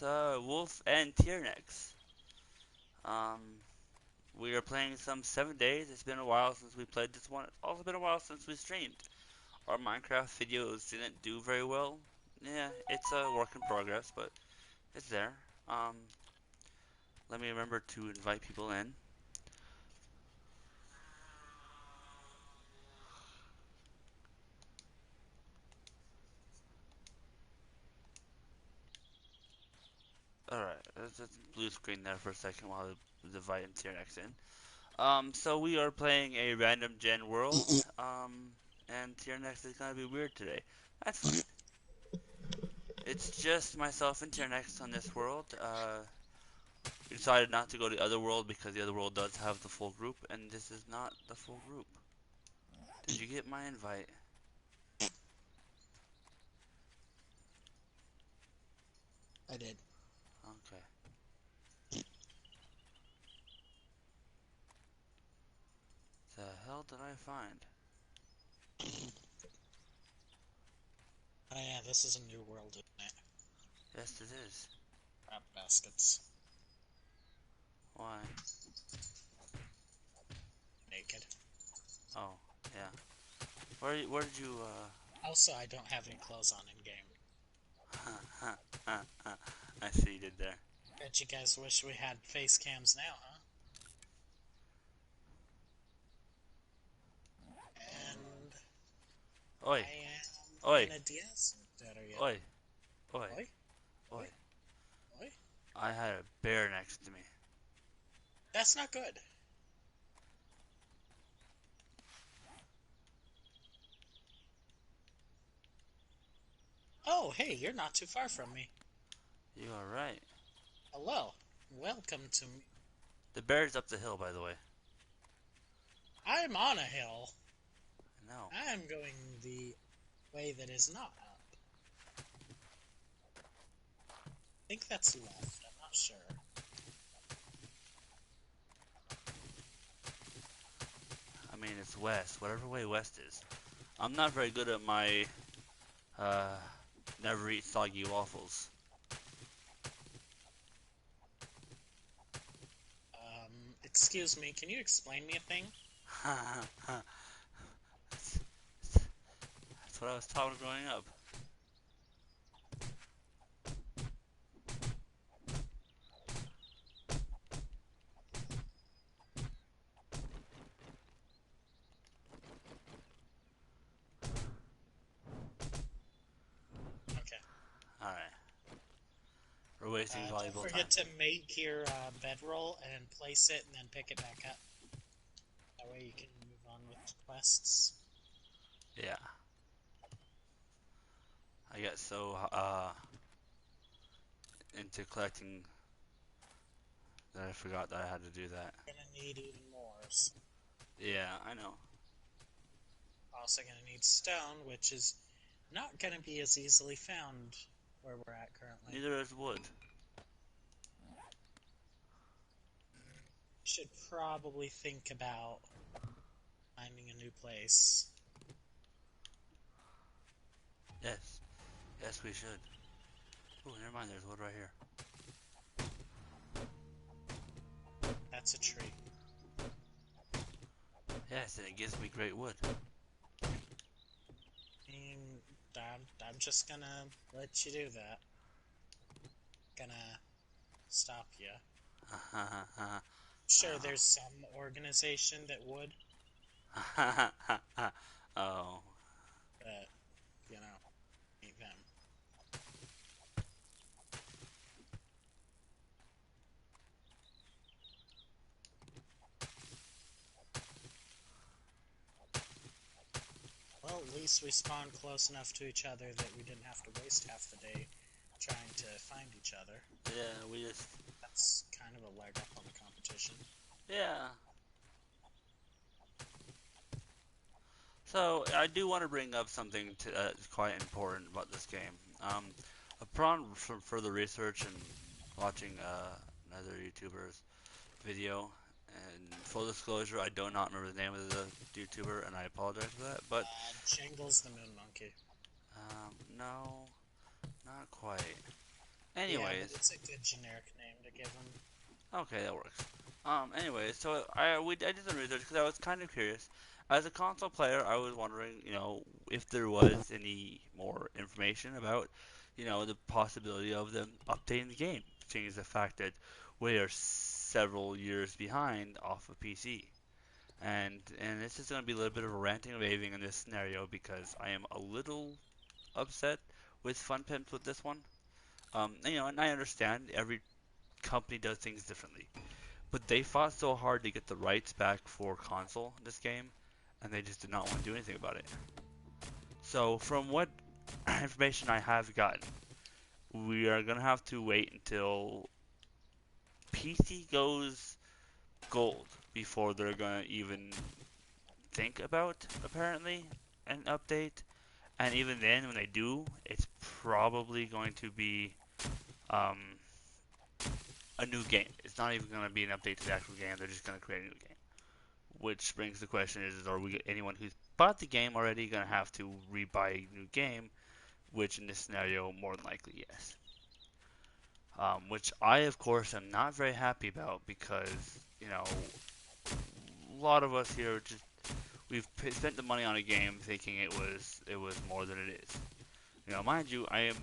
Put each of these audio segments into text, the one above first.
It's Wolf and Tiernex. Um, we are playing some 7 days. It's been a while since we played this one. It's also been a while since we streamed. Our Minecraft videos didn't do very well. Yeah, it's a work in progress, but it's there. Um, Let me remember to invite people in. Alright, there's just blue screen there for a second while the invite and Tiernex in. So we are playing a random gen world. And Tiernex is gonna be weird today. That's fine. It's just myself and Tiernex on this world. We decided not to go to the other world because the other world does have the full group, and this is not the full group. Did you get my invite? I did. Okay. The hell did I find? Oh yeah, this is a new world, isn't it? Yes, it is. Crab baskets. Why? Naked. Oh, yeah. Where did you, Also, I don't have any clothes on in game. I see you did there. Bet you guys wish we had face cams now, huh? And Oi, I am oi, in a DS area. oi, oi, Oi, oi, oi. oi. I had a bear next to me. That's not good. Oh, hey, you're not too far from me. You are right. Hello. Welcome to me. The bear's up the hill, by the way. I'm on a hill. No. I'm going the way that is not up. I think that's left. I'm not sure. I mean, it's west. Whatever way west is. I'm not very good at my, uh, never eat soggy waffles. Excuse me, can you explain me a thing? That's what I was taught growing up. Okay. Alright. We're wasting Don't valuable time. forget to make your bedroll and place it and then pick it back up. That way you can move on with quests. Yeah. I get so, into collecting that I forgot that I had to do that. You're gonna need even more. Yeah, I know. Also gonna need stone, which is not gonna be as easily found where we're at currently. Neither is wood. Should probably think about finding a new place. Yes. Yes, we should. Oh, never mind. There's wood right here. That's a tree. Yes, and it gives me great wood. And I'm just gonna let you do that. Gonna stop you. Sure, there's some organization that would, Oh. but, you know, ain't them. Well, at least we spawned close enough to each other that we didn't have to waste half the day trying to find each other. Yeah, we just... That's kind of a leg up on the competition. Yeah. So, I do want to bring up something quite important about this game. Upon some further research and watching another YouTuber's video, and full disclosure, I do not remember the name of the YouTuber, and I apologize for that, but, Jingles the Moon Monkey. no, not quite. Yeah, but Anyways, it's a good generic name to give them. okay, that works. Anyways, so I did some research because I was kind of curious. As a console player, I was wondering, if there was any more information about, the possibility of them updating the game, seeing as the fact that we are several years behind off of PC. And this is going to be a little bit of a ranting and raving in this scenario because I am a little upset with Fun Pimps with this one. And I understand every company does things differently. But they fought so hard to get the rights back for console in this game, and they just did not want to do anything about it. So, from what information I have gotten, we are gonna have to wait until PC goes gold before they're gonna even think about, apparently, an update. And even then, when they do, it's probably going to be um, a new game. It's not even gonna be an update to the actual game. They're just gonna create a new game. Which brings the question is are we anyone who's bought the game already gonna have to rebuy a new game? Which in this scenario, more than likely, yes. Which I, of course, am not very happy about because a lot of us here just we've spent the money on a game thinking it was more than it is. Mind you, I am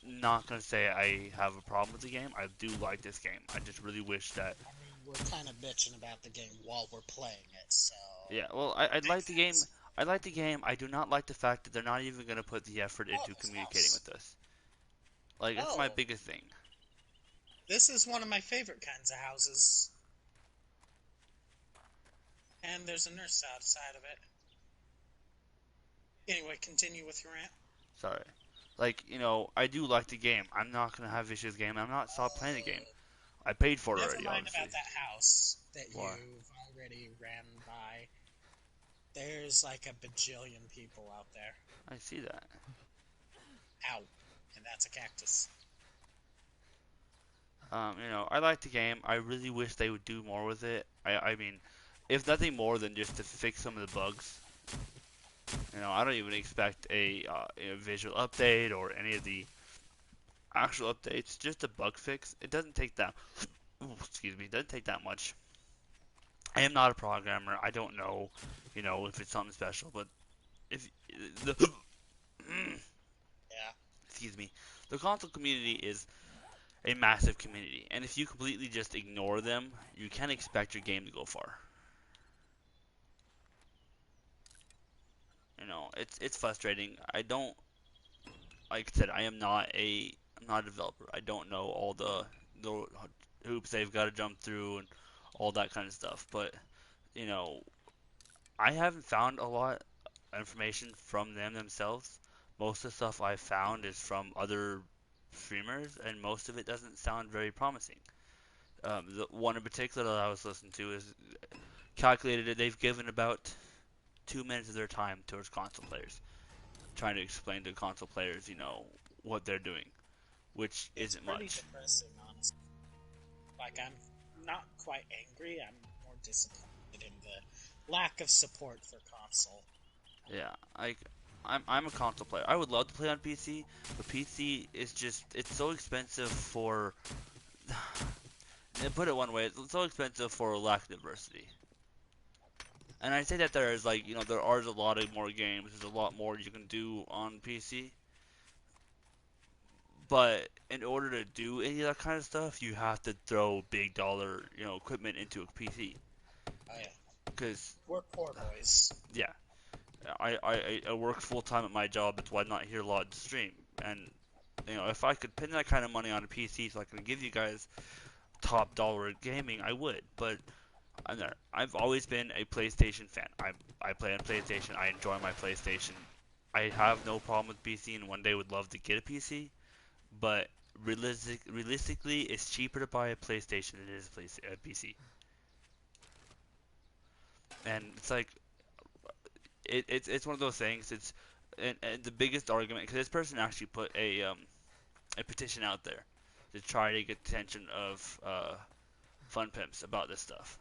not gonna say I have a problem with the game. I do like this game. I just really wish that. I mean, we're kind of bitching about the game while we're playing it, so Yeah, well, I makes like the game. sense. I like the game. I do not like the fact that they're not even going to put the effort Oh, into this communicating house. with us. Like, that's my Oh, biggest thing. this is one of my favorite kinds of houses. And there's a nurse outside of it. Anyway, continue with your rant. Sorry. Like, I do like the game. I'm not going to have issues with the game. I'm not stop playing the game. I paid for it Never already, mind obviously. about that house that Why? you've already ran by. There's like a bajillion people out there. I see that. Ow. And that's a cactus. I like the game. I really wish they would do more with it. I mean, if nothing more than just to fix some of the bugs. I don't even expect a visual update or any of the actual updates. Just a bug fix. It doesn't take that. Ooh, excuse me. It doesn't take that much. I am not a programmer. I don't know, if it's something special. But if the Yeah. excuse me, the console community is a massive community, and if you completely just ignore them, you can't expect your game to go far. It's frustrating. I don't like I said, I'm not a developer. I don't know all the hoops they've got to jump through and all that kind of stuff. But you know, I haven't found a lot of information from them themselves. Most of the stuff I've found is from other streamers, and most of it doesn't sound very promising. The one in particular that I was listening to is calculated that they've given about 2 minutes of their time towards console players, trying to explain to console players, what they're doing, which It's isn't pretty much. depressing, honestly. Like, I'm not quite angry, I'm more disappointed in the lack of support for console. Yeah, like I'm a console player. I would love to play on PC, but PC is just it's so expensive for put it one way, it's so expensive for lack of diversity. And I say that there is like, there are a lot of more games. There's a lot more you can do on PC. But in order to do any of that kind of stuff, you have to throw big dollar, equipment into a PC. Oh, yeah. Because, We're poor boys. yeah, I work full time at my job. That's why I'm not here a lot to stream. And, if I could pin that kind of money on a PC so I can give you guys top dollar gaming, I would. But I'm there. I've always been a PlayStation fan. I play on PlayStation. I enjoy my PlayStation. I have no problem with PC, and one day would love to get a PC. But realistically, it's cheaper to buy a PlayStation than it is a PC. And it's like it's one of those things. And the biggest argument because this person actually put a petition out there to try to get attention of Fun Pimps about this stuff.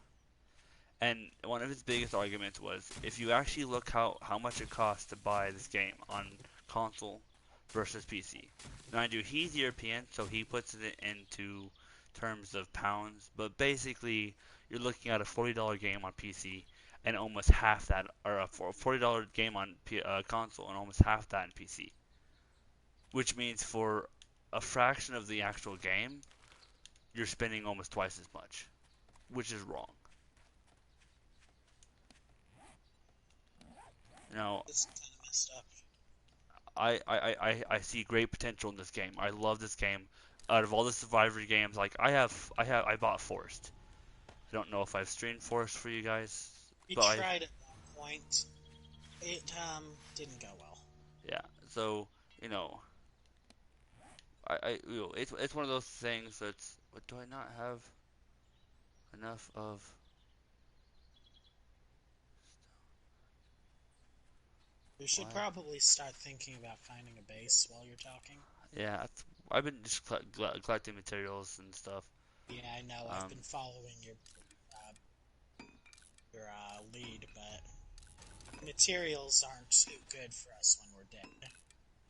And one of his biggest arguments was if you actually look how much it costs to buy this game on console versus PC. Mind you, he's European, so he puts it into terms of pounds, but basically, you're looking at a $40 game on PC and almost half that, or a $40 game on console and almost half that in PC. Which means for a fraction of the actual game, you're spending almost twice as much, which is wrong. You know, It's kind of messed up. I see great potential in this game. I love this game. Out of all the Survivor games, like I bought Forest. I don't know if I've streamed Forest for you guys, We but tried at one point. It didn't go well. yeah. So you know, it's one of those things that's. What do I not have enough of? We should What? probably start thinking about finding a base while you're talking. Yeah, I've been just collecting materials and stuff. Yeah, I know. I've Um, been following your lead, but materials aren't too good for us when we're dead.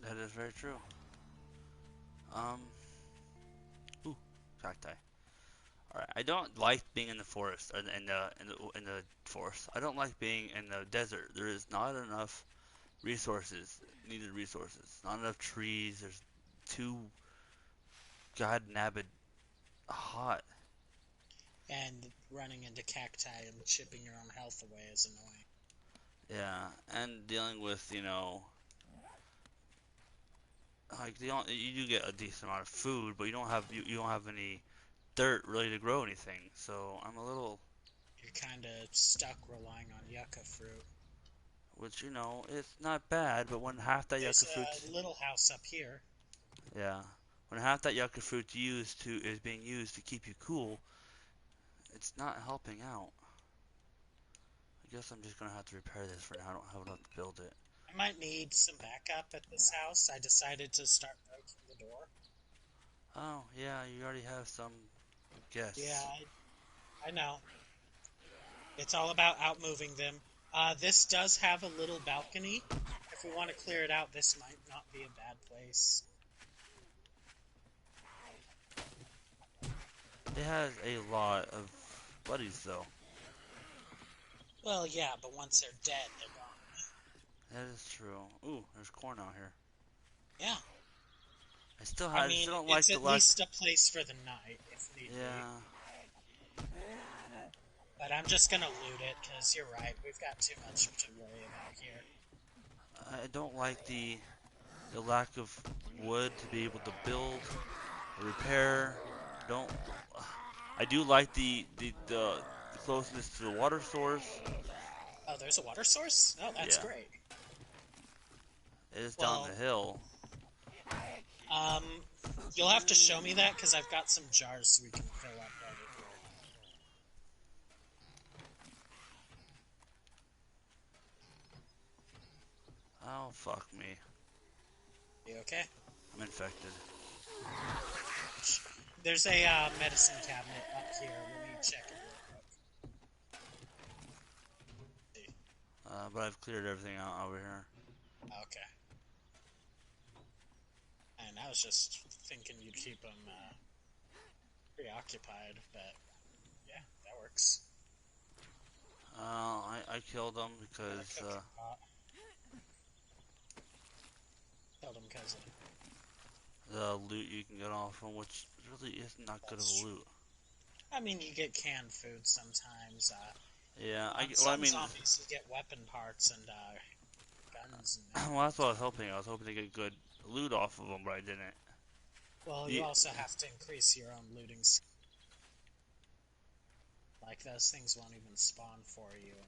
that is very true. Um, ooh, cacti. All right, I don't like being in the forest or in the forest. I don't like being in the desert. There is not enough resources, needed resources. Not enough trees. There's too god nabbit hot. And running into cacti and chipping your own health away is annoying. Yeah, and dealing with like you do get a decent amount of food, but you don't have any dirt really to grow anything. So I'm a little, You're kind of stuck relying on yucca fruit. which it's not bad, but when half that There's yucca fruit, a little house up here. yeah, when half that yucca fruit is being used to keep you cool, it's not helping out. I guess I'm just gonna have to repair this for now. I don't have enough to build it. I might need some backup at this house. I decided to start breaking the door. Oh yeah, you already have some Yeah, guests. I know. It's all about outmoving them. This does have a little balcony. If we want to clear it out, this might not be a bad place. It has a lot of buddies though. Well, yeah, but once they're dead, they're gone. That is true. Ooh, there's corn out here. Yeah. I still don't like It's the at lack. least a place for the night, if need be. Yeah, But I'm just gonna loot it, because you're right, we've got too much to worry about here. I don't like the lack of wood to be able to build, repair. Don't. I do like the closeness to the water source. Oh, there's a water source? Oh, that's Yeah, great. it is down the Well, hill. um, you'll have to show me that, because I've got some jars so we can fill up over Oh fuck me, here. You okay? I'm infected. There's a medicine cabinet up here. Let me check it real quick. But I've cleared everything out over here. Okay. And I was just thinking you'd keep them preoccupied, but yeah, that works. I killed them Got a because cooking pot. Killed him because the loot you can get off them, which really is not good of that's a true. loot. I mean, you get canned food sometimes. Yeah, On well, I some mean, zombies, you get weapon parts and guns and well, ammo. that's what I was hoping. I was hoping to get good loot off of them, but I didn't. Well, you The, also have to increase your own looting. Like, those things won't even spawn for you.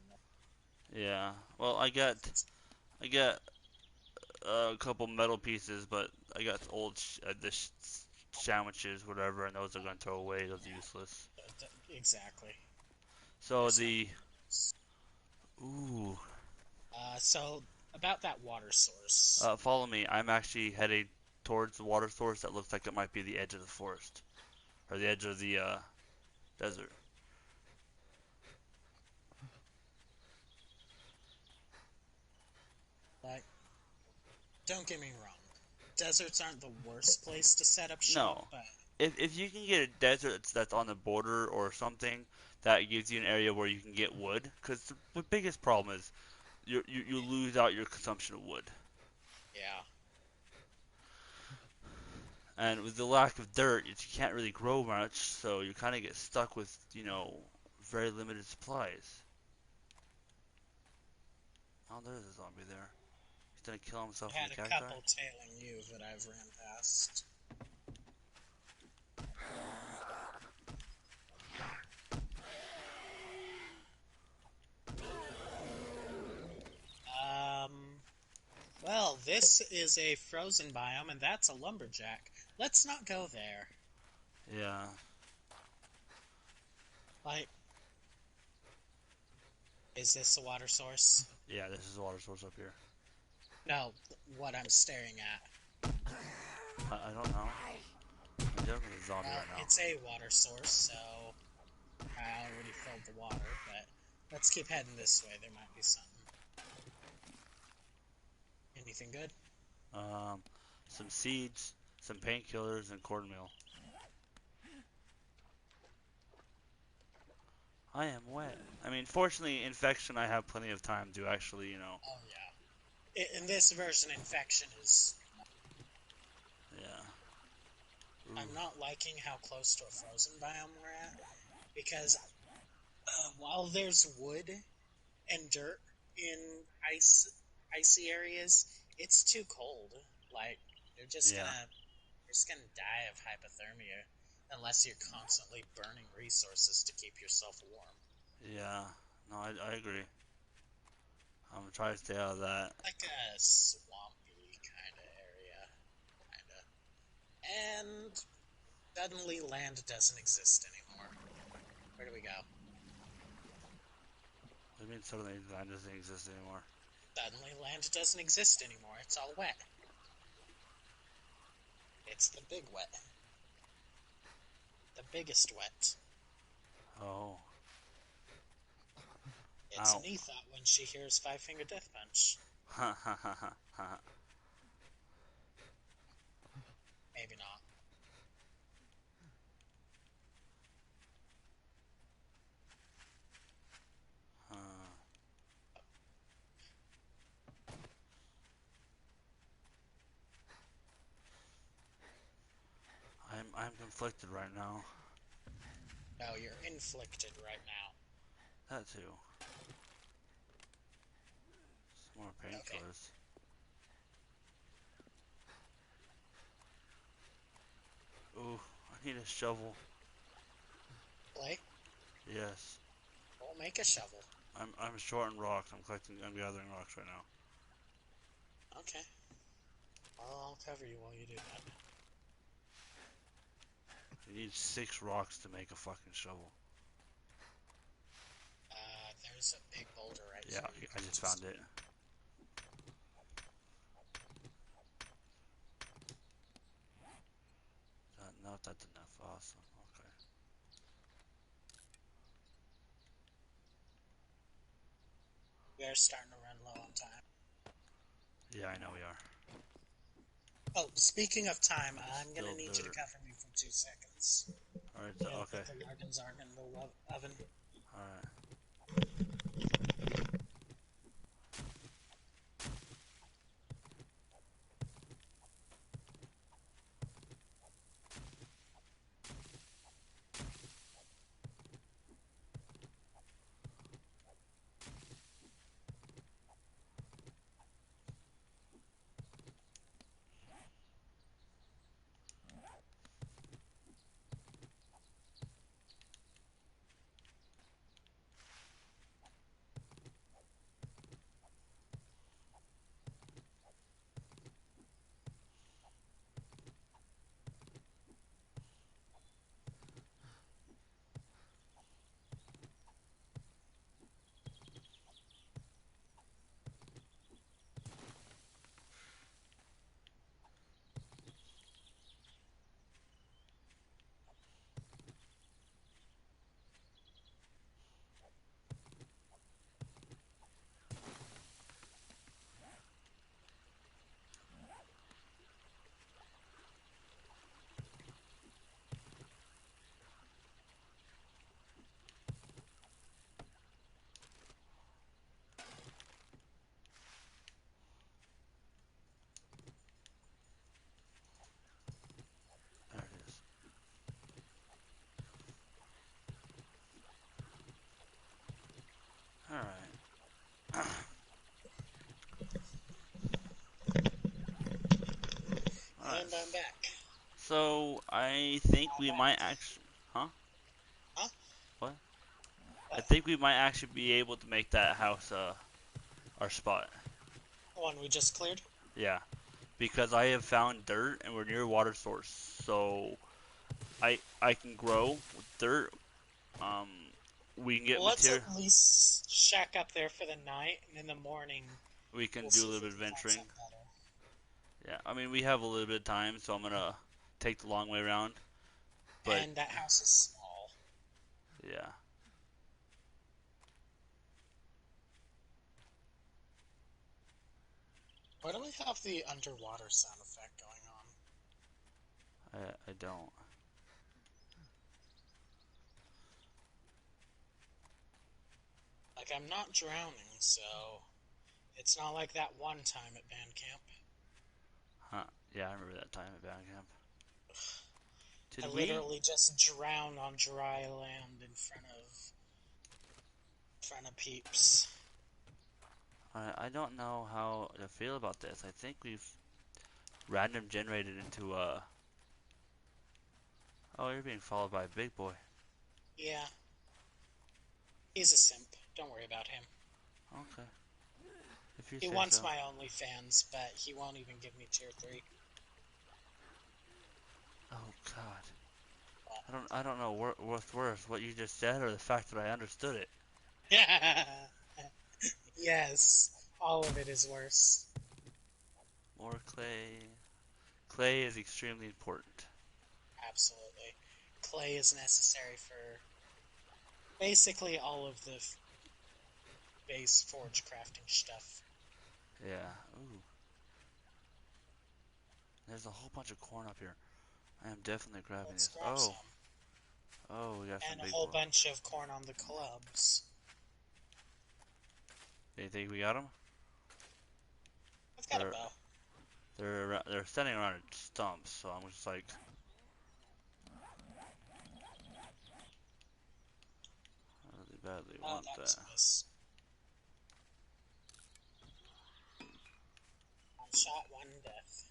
yeah, well, I got a couple metal pieces, but I got old sandwiches, whatever, and those are gonna throw away. Those are useless. Exactly. So There's no. the ooh, So, about that water source. follow me. I'm actually heading towards the water source that looks like it might be the edge of the forest or the edge of the desert. Like, don't get me wrong. deserts aren't the worst place to set up shop, No. but If you can get a desert that's on the border or something, that gives you an area where you can get wood. Because the biggest problem is you lose out your consumption of wood. yeah. And with the lack of dirt, you can't really grow much, so you kind of get stuck with, very limited supplies. Oh, there's a zombie there. He's gonna kill himself I in had the a cacti? couple tailing you that I've ran past. Um, well, this is a frozen biome, and that's a lumberjack. Let's not go there. Yeah. Like, is this a water source? Yeah, this is a water source up here. No, what I'm staring at. I don't know. I'm definitely a zombie Well, right now. it's a water source, so I already filled the water, but let's keep heading this way. There might be something. Anything good? Um, some seeds, some painkillers, and cornmeal. I am wet. I mean, fortunately, infection, I have plenty of time to actually, Oh, yeah. In this version, infection is... yeah. Ooh. I'm not liking how close to a frozen biome we're at, because while there's wood and dirt in icy areas, it's too cold. Like, you're just Yeah. gonna die of hypothermia unless you're constantly burning resources to keep yourself warm. Yeah. No, I agree. I'm gonna try to stay out of that. Like a swampy kind of area, kind of. And suddenly land doesn't exist anymore. Where do we go? What do you mean suddenly that doesn't exist anymore? Suddenly land doesn't exist anymore. It's all wet. It's the big wet. The biggest wet. Oh. It's Ow. Neethot when she hears Five Finger Death Punch. Ha ha ha ha ha. Maybe not. I'm conflicted right now. No, you're inflicted right now. That too. Some more Okay. painkillers. Ooh, I need a shovel. Play? Yes. We'll make a shovel. I'm short on rocks. I'm gathering rocks right now. Okay. I'll cover you while you do that. You need 6 rocks to make a fucking shovel. There's a big boulder right Yeah, here. I just found it. No, that's enough. Awesome. Okay. We are starting to run low on time. Yeah, I know we are. Oh, speaking of time, I'm Still gonna need you to dirt. cover me for 2 seconds. Alright, Yeah, okay. put the Largans Arg in the oven. Alright. And I'm back. So I think we I'm might back. actually, huh? Huh? What? I What? think we might actually be able to make that house our spot. The one we just cleared? Yeah, because I have found dirt and we're near a water source, so I can grow with dirt. Um, we can get Well, let's material. at least shack up there for the night, and in the morning, We can we'll do a see if little we bit of can find venturing. something better. Yeah, I mean we have a little bit of time, so I'm gonna take the long way around. But And that house is small. yeah, Why do we have the underwater sound effect going on? I don't. Like, I'm not drowning, so it's not like that one time at band camp. Huh? Yeah, I remember that time at band camp. I Did we? literally just drowned on dry land in front of peeps. I don't know how to feel about this. I think we've random generated into a. Oh, you're being followed by a big boy. Yeah, he's a simp. Don't worry about him. Okay, if you He say wants so. my OnlyFans, but he won't even give me tier 3. Oh God. But, I don't know what's worse, what you just said or the fact that I understood it. yes, all of it is worse. More clay. Clay is extremely important. Absolutely. Clay is necessary for basically all of the base forge crafting stuff. Yeah. Ooh. There's a whole bunch of corn up here. I am definitely grabbing Let's this. grab Oh. some. Oh, we got some And a big whole boy. bunch of corn on the clubs. Do you think we got them? I've got a They're bow. they're standing around stumps, so I'm just like, I really badly Oh, want that was that. a miss. One shot, one death.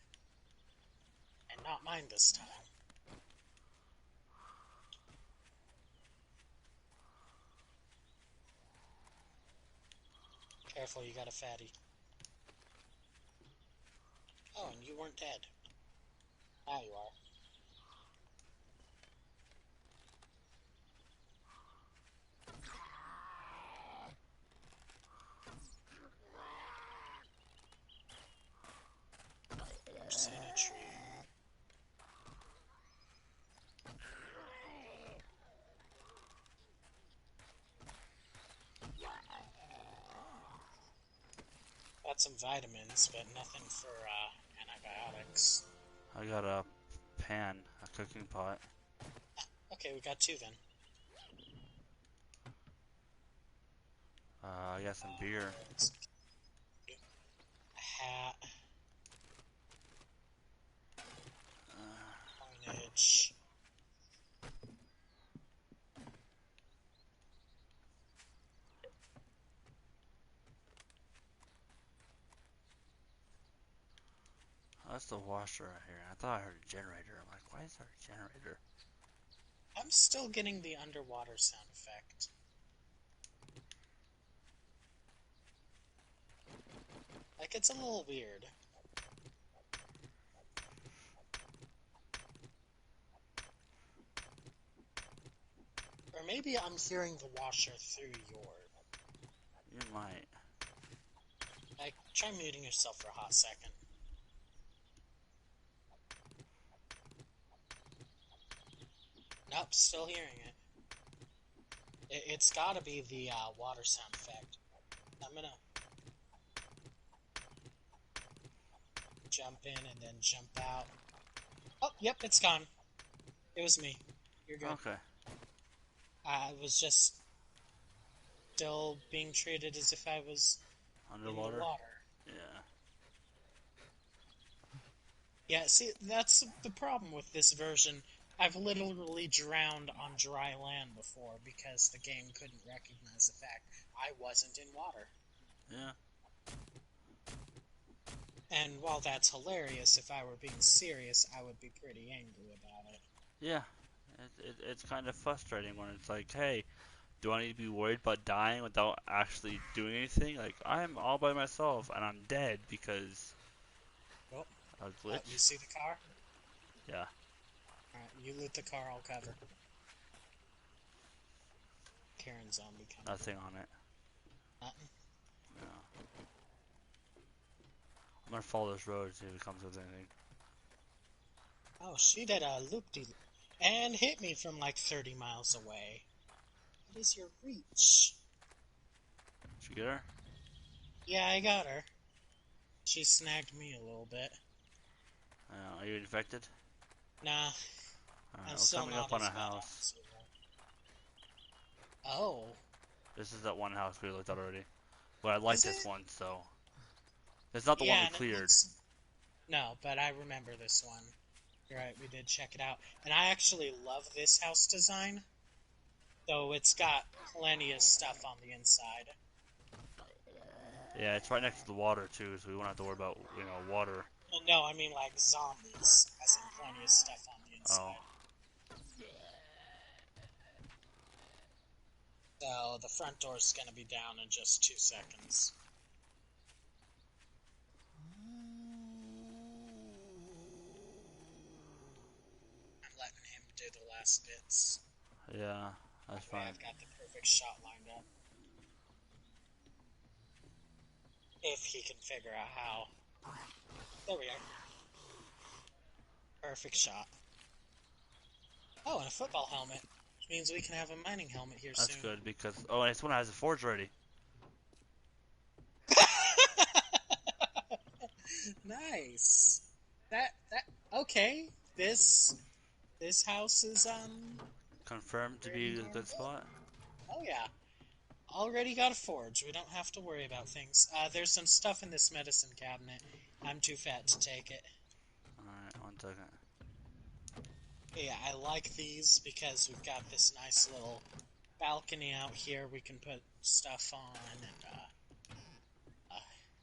And not mine this time. Careful, you got a fatty. Oh, and you weren't dead. Now you are. Sanitary. Got some vitamins, but nothing for antibiotics. I got a pan, a cooking pot. Okay, we got 2 then. I got some beer. A hat, Uh, coinage. that's the washer right here. I thought I heard a generator. I'm like, why is there a generator? I'm still getting the underwater sound effect. Like, it's a little weird. Or maybe I'm hearing the washer through your... You might. Like, try muting yourself for a hot second. Nope, still hearing it. It's gotta be the water sound effect. I'm gonna jump in and then jump out. Oh, yep, it's gone. It was me. You're good. Okay. I was just still being treated as if I was in the Underwater? water. Yeah. Yeah, see, that's the problem with this version. I've literally drowned on dry land before because the game couldn't recognize the fact I wasn't in water. Yeah. And while that's hilarious, if I were being serious, I would be pretty angry about it. Yeah, it's kind of frustrating when it's like, hey, do I need to be worried about dying without actually doing anything? Like, I'm all by myself and I'm dead because Oh, a you glitch? see the car? Yeah, Alright, you loot the car, I'll cover. Karen zombie coming. nothing on it. Nothing. No. I'm gonna follow this road, see if it comes with anything. Oh, she did a loop-de-loop. And hit me from like 30 miles away. What is your reach? Did you get her? Yeah, I got her. She snagged me a little bit. Are you infected? Nah, Alright, I'm we're still coming up not on as a bad house. as you were. Oh, This is that one house we looked at already. But I like is this it? one, so. It's not the one Yeah, we and it cleared. looks... No, but I remember this one. You're right, we did check it out. And I actually love this house design. Though it's got plenty of stuff on the inside. Yeah, it's right next to the water too, so we won't have to worry about, water. Well, no, I mean like zombies, as in plenty of stuff on the Oh. inside. So the front door's gonna be down in just 2 seconds. I'm letting him do the last bits. Yeah, that's That way fine. I've got the perfect shot lined up. If he can figure out how. There we are. Perfect shot. Oh, and a football helmet. Which means we can have a mining helmet here That's soon. good because oh, and this one has a forge ready. Nice. That okay. This house is Confirmed to pretty be a darn good good. spot. Oh yeah. Already got a forge. We don't have to worry about things. There's some stuff in this medicine cabinet. I'm too fat to take it. Alright, 1 second. Yeah, I like these because we've got this nice little balcony out here we can put stuff on, and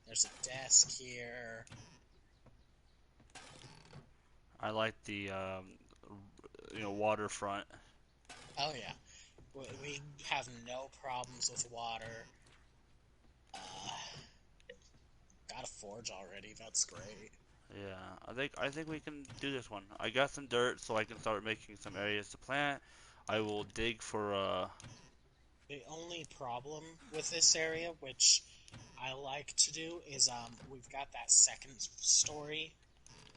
there's a desk here. I like the waterfront. Oh yeah, we have no problems with water. Uh, got a forge already. That's great. Yeah, I think we can do this one. I got some dirt, so I can start making some areas to plant. I will dig for The only problem with this area, which I like to do, is we've got that second story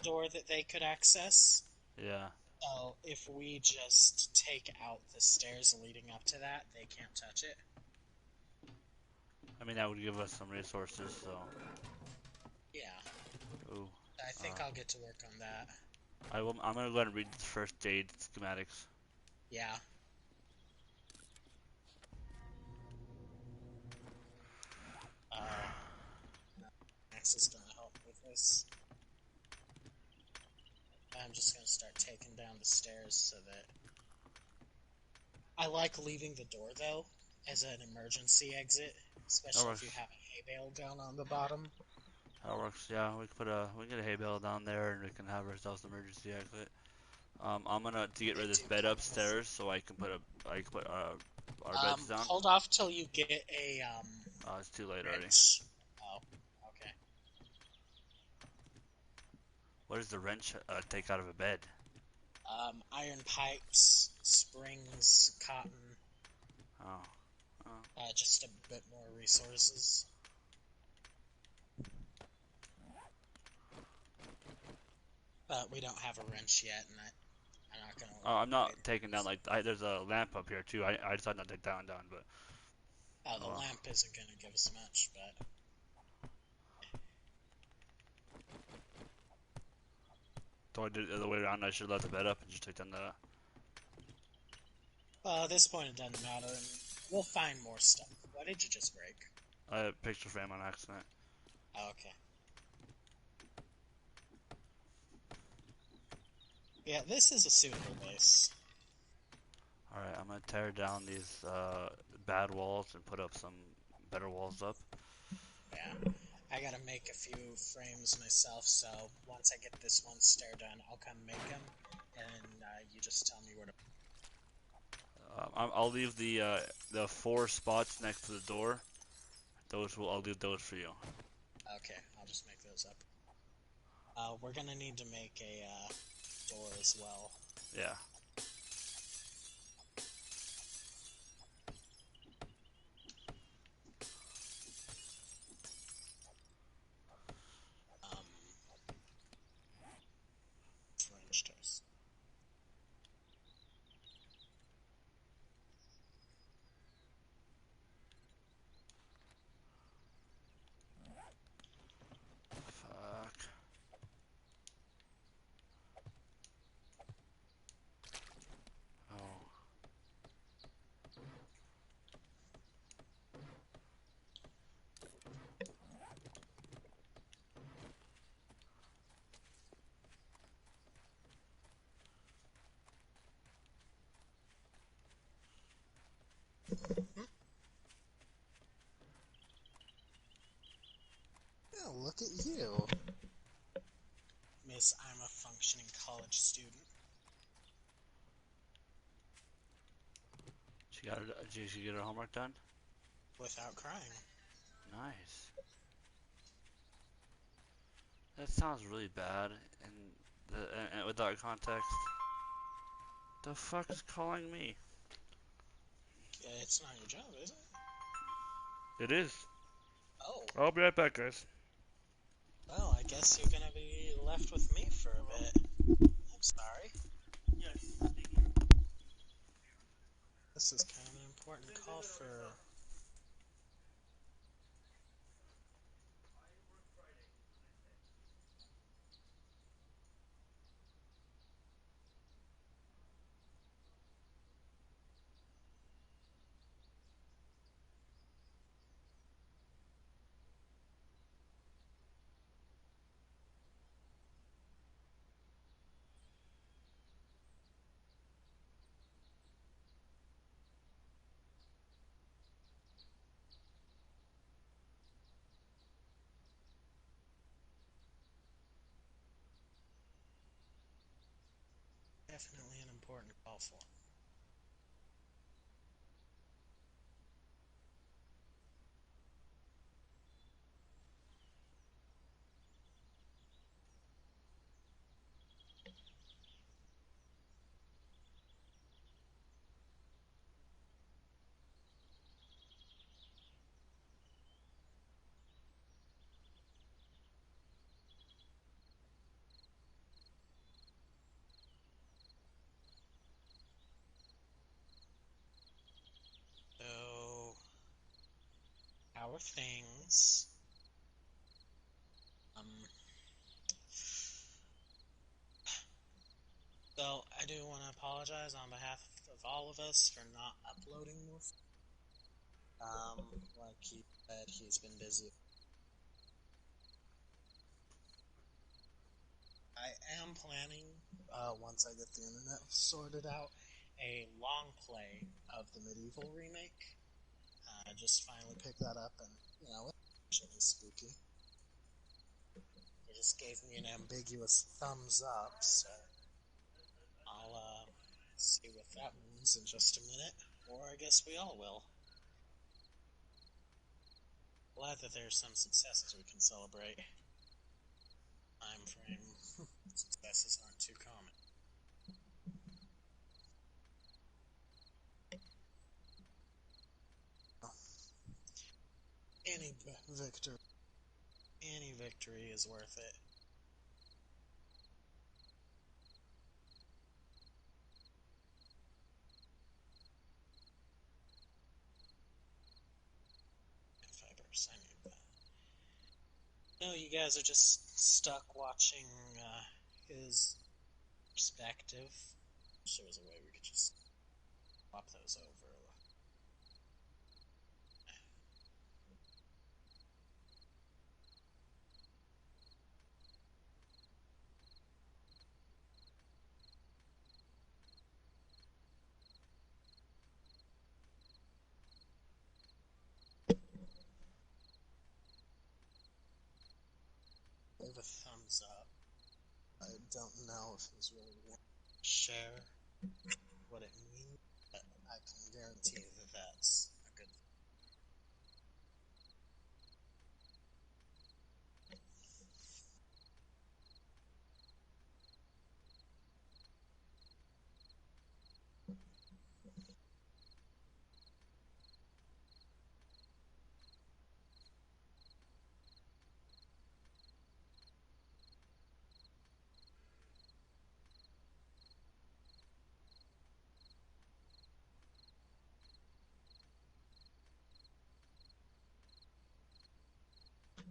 door that they could access. yeah. So if we just take out the stairs leading up to that, they can't touch it. I mean that would give us some resources. So, Yeah, ooh, I think I'll get to work on that. I will. I'm gonna go ahead and read the first aid schematics. Yeah. Max is gonna help with this. I'm just gonna start taking down the stairs so that I like leaving the door though as an emergency exit, That especially if works. you have a hay bale down on the bottom. That works. Yeah, we can get a hay bale down there, and we can have ourselves an emergency exit. I'm gonna to get They rid of this do bed come with. upstairs, so I can put our beds down. Hold off till you get a It's too late already. wrench. Oh, okay. What does the wrench take out of a bed? Iron pipes, springs, cotton, Oh, oh. just a bit more resources. But we don't have a wrench yet, and I'm not gonna I'm not wait. taking down there's a lamp up here too. I decided not to take that one down, but Oh, oh the well. lamp isn't gonna give us much, but So I did it the other way around. I should have left the bed up and just take down the. at this point it doesn't matter, and we'll find more stuff. What did you just break? Picture frame on accident. Oh, okay. Yeah, this is a suitable base. All right, I'm gonna tear down these bad walls and put up some better walls up. Yeah. I gotta make a few frames myself, so once I get this one stair done, I'll come make them, and you just tell me where to. I'll leave the 4 spots next to the door. I'll leave those for you. Okay, I'll just make those up. We're gonna need to make a door as well. Yeah. Um, French toast. Fuck. Oh. Oh, look at you. Miss, I'm a functioning college student. Did she get her homework done? Without crying. Nice. That sounds really bad and without context. The fuck is calling me? Yeah, it's not your job, is it? It is. Oh. I'll be right back, guys. Well, I guess you're gonna be left with me for a bit. I'm sorry. Yes. This is kind of an important call for... Definitely an important call for. So, how are things? Um, so I do want to apologize on behalf of all of us for not uploading more. Like he said, he's been busy. I am planning, once I get the internet sorted out, a long play of the Medieval remake. I just finally picked that up, and it's actually spooky. It just gave me an ambiguous thumbs up, so I'll see what that means in just a minute, or I guess we all will. Glad that there's some successes we can celebrate. Time frame successes aren't too common. Any victory, any victory is worth it. If I ever need that. No, you guys are just stuck watching his perspective. Wish there was a way we could just swap those over. don't know if he's really going to share what it means, but I can guarantee that that's a good thing.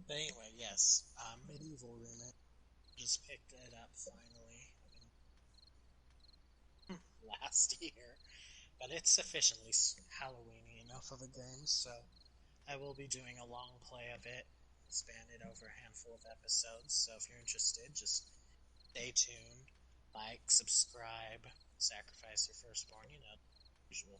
But anyway, yes, Medieval remake. Just picked it up finally last year, but it's sufficiently Halloweeny enough of a game, so I will be doing a long play of it, span it over a handful of episodes. So if you're interested, just stay tuned, like, subscribe, sacrifice your firstborn, you know, usual.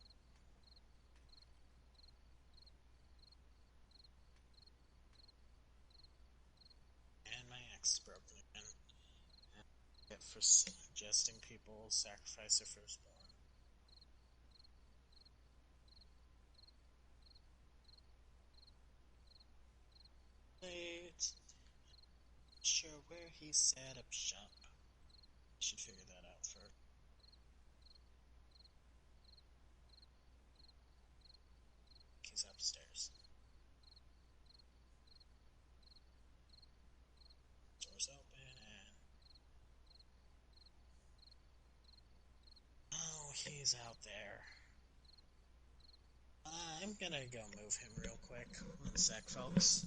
And my axe broke again. And for suggesting people sacrifice their firstborn. Late. Sure where he set up shop. Should figure that out first. He's upstairs. Doors open and oh, he's out there. I'm gonna go move him real quick. One sec, folks.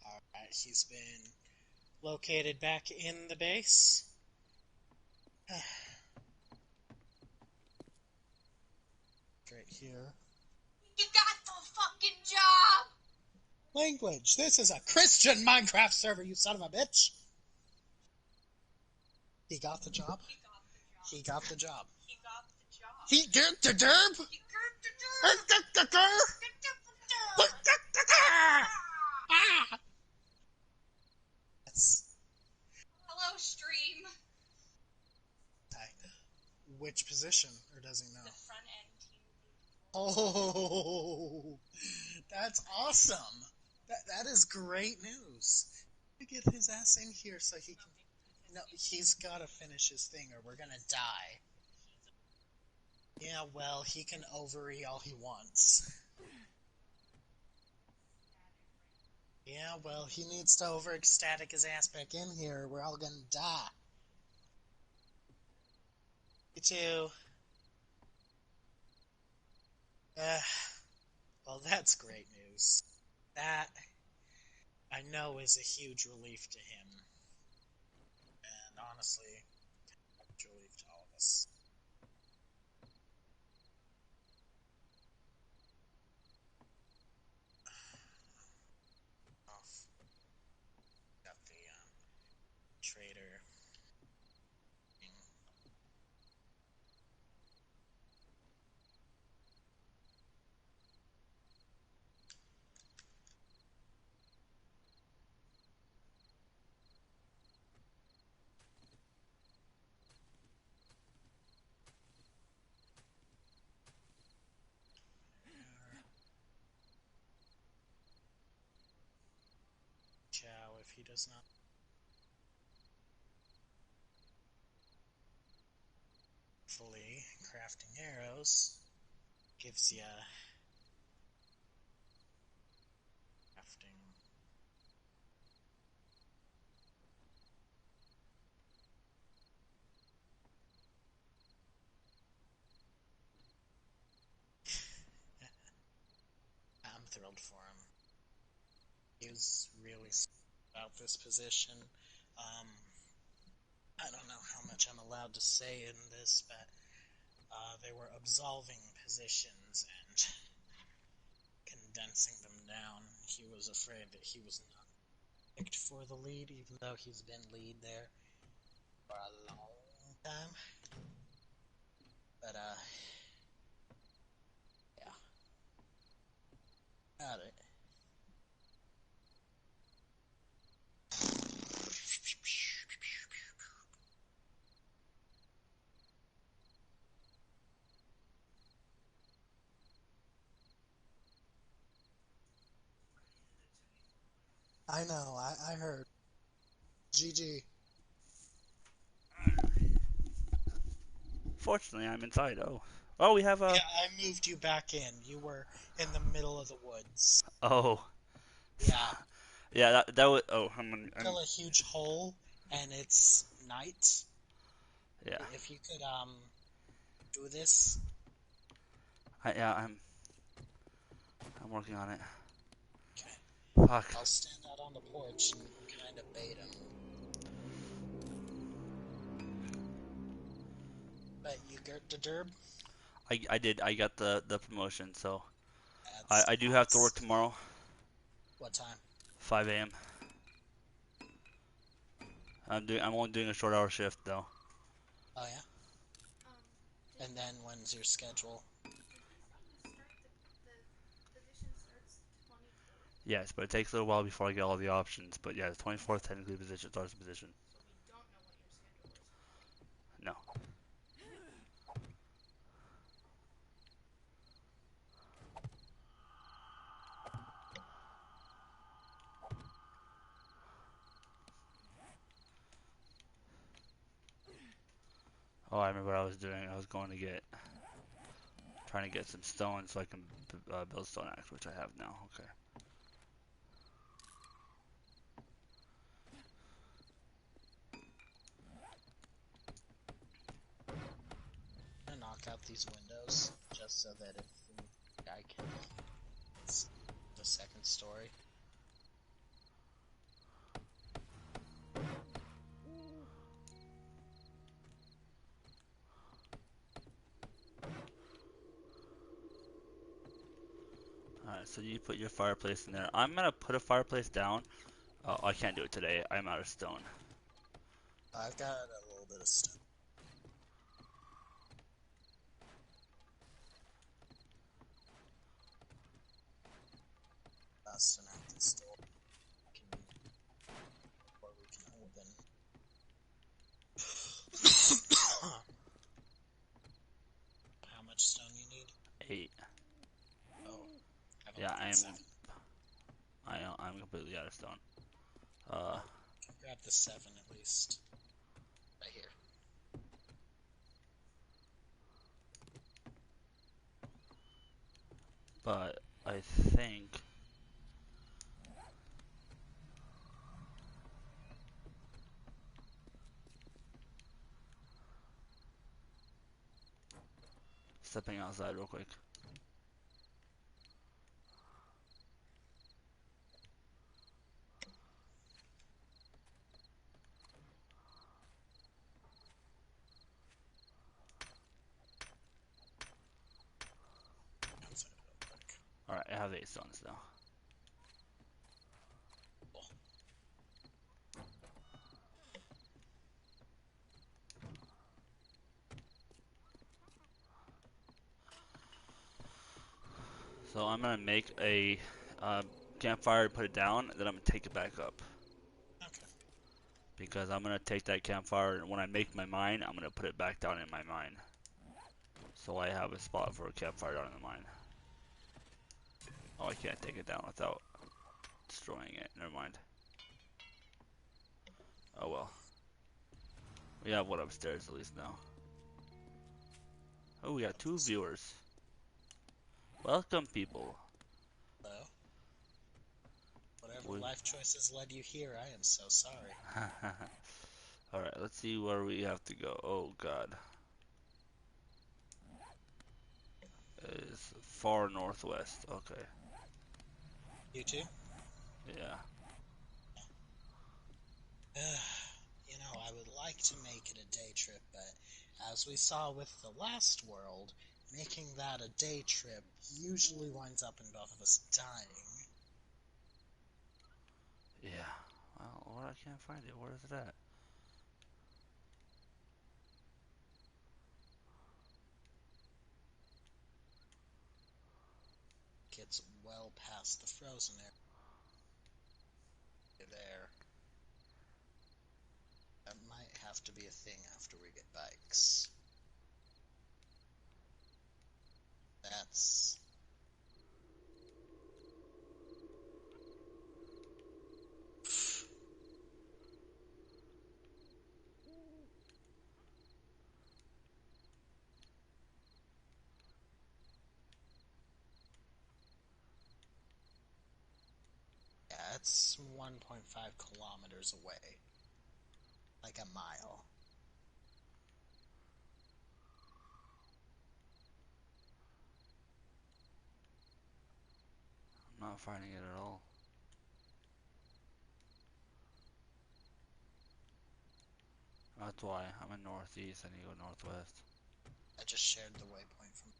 Alright, he's been located back in the base. Right here. You got the fucking job! Language. This is a Christian Minecraft server, you son of a bitch. He got the job? He got the job. He got the job. He got the job. He got the derb? He got the job. Yes. Hello, stream. Which position, or does he know? The front end team. Oh, that's awesome. That is great news. Get his ass in here so he can. No, he's gotta finish his thing or we're gonna die. Yeah, well, he can ovary all he wants. Yeah, well, he needs to over ecstatic his ass back in here or we're all gonna die. You too. Well, that's great news. That, I know, is a huge relief to him. And honestly, a huge relief to all of us. Off. Got the trader thing. Chow if he does not. Fully crafting arrows gives ya crafting. thrilled for him. He was really about this position. Um, I don't know how much I'm allowed to say in this, but they were absolving positions and condensing them down. He was afraid that he was not picked for the lead, even though he's been lead there for a long time. But, yeah. Got it. I know, I heard. GG. Fortunately, I'm inside. Oh. Oh, we have a. Yeah, I moved you back in. You were in the middle of the woods. Oh. Yeah. Yeah, that was. Oh, Still a huge hole, and it's night. Yeah. If you could, do this. Yeah, I'm working on it. Okay. Fuck. I'll stand out on the porch and kind of bait him. But you get the derb? I did. I got the promotion, so That's I do have to work awesome. tomorrow. What time? 5 a.m. I'm only doing a short hour shift though. Oh, yeah? And then when's your schedule? Yes, but it takes a little while before I get all the options. But yeah, the 24th technically position starts the position. No. Oh, I remember what I was doing. I was going to trying to get some stone so I can build stone axe, which I have now. Okay. I'm gonna knock out these windows just so that if the guy can see the second story. Alright, so you put your fireplace in there. I'm gonna put a fireplace down. Oh, I can't do it today. I'm out of stone. I've got a little bit of stuff. Busting out this door. Or we can open. How much stone you need? 8. Oh, I've only Yeah, got 7. I'm completely out of stone. Grab the 7 at least. Right here. But I think stepping outside real quick. Outside real quick. Alright, I have 8 stones now. Cool. So I'm gonna make a campfire and put it down, then I'm gonna take it back up. Okay. Because I'm gonna take that campfire and when I make my mine, I'm gonna put it back down in my mine. So I have a spot for a campfire down in the mine. Oh, I can't take it down without destroying it. Never mind. Oh well. We have one upstairs at least now. Oh, we got 2 viewers. Welcome, people. Hello? Whatever life choices led you here, I am so sorry. Alright, let's see where we have to go. Oh god. It's far northwest. Okay. You too? Yeah. I would like to make it a day trip, but as we saw with the last world, making that a day trip usually winds up in both of us dying. Yeah. Well, where I can't find it. Where is it at? It's well past the frozen area there. That might have to be a thing after we get bikes. That's... Yeah, it's 1.5 kilometers away. Like a mile. I'm not finding it at all. That's why. I'm in northeast. I need to go northwest. I just shared the waypoint from...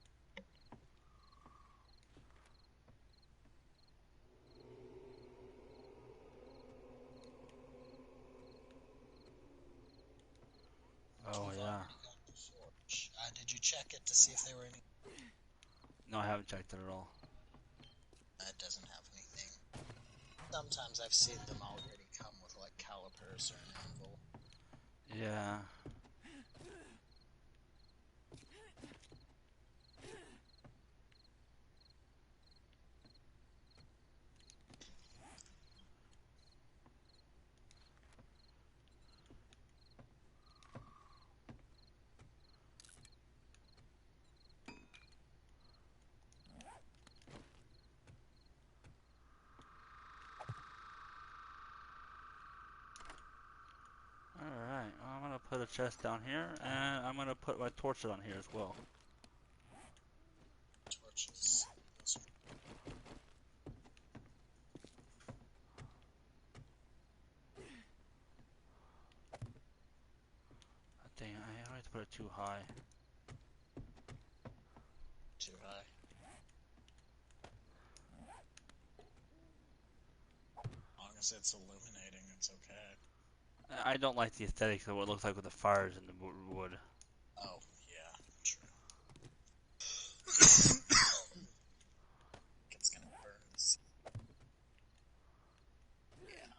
Oh, You've yeah. already got the forge. Did you check it to see if there were any... No, I haven't checked it at all. It doesn't have anything. Sometimes I've seen them already come with like calipers or an anvil. Yeah. Alright, well, I'm gonna put a chest down here, and I'm gonna put my torch on here as well. Torches. Those are... Dang, I always put it too high. too high. As long as it's illuminating, it's okay. I don't like the aesthetics of what it looks like with the fires in the wood. Oh, yeah, true. It's gonna burn this. Yeah.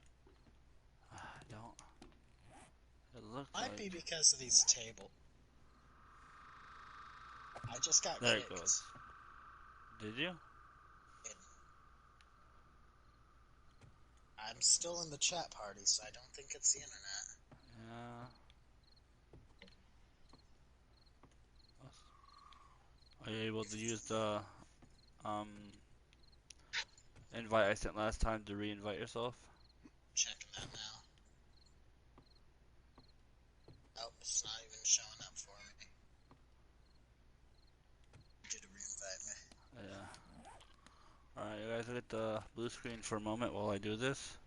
I don't. It looks Might be like. because of these tables. I just got There it kicked. goes. Did you? I'm still in the chat party, so I don't think it's the internet. Yeah. Are you able to use the um invite I sent last time to re-invite yourself? Checking that now. Oh, it's not even showing up for me. Did it re-invite me? Yeah. Alright, you guys look at the blue screen for a moment while I do this.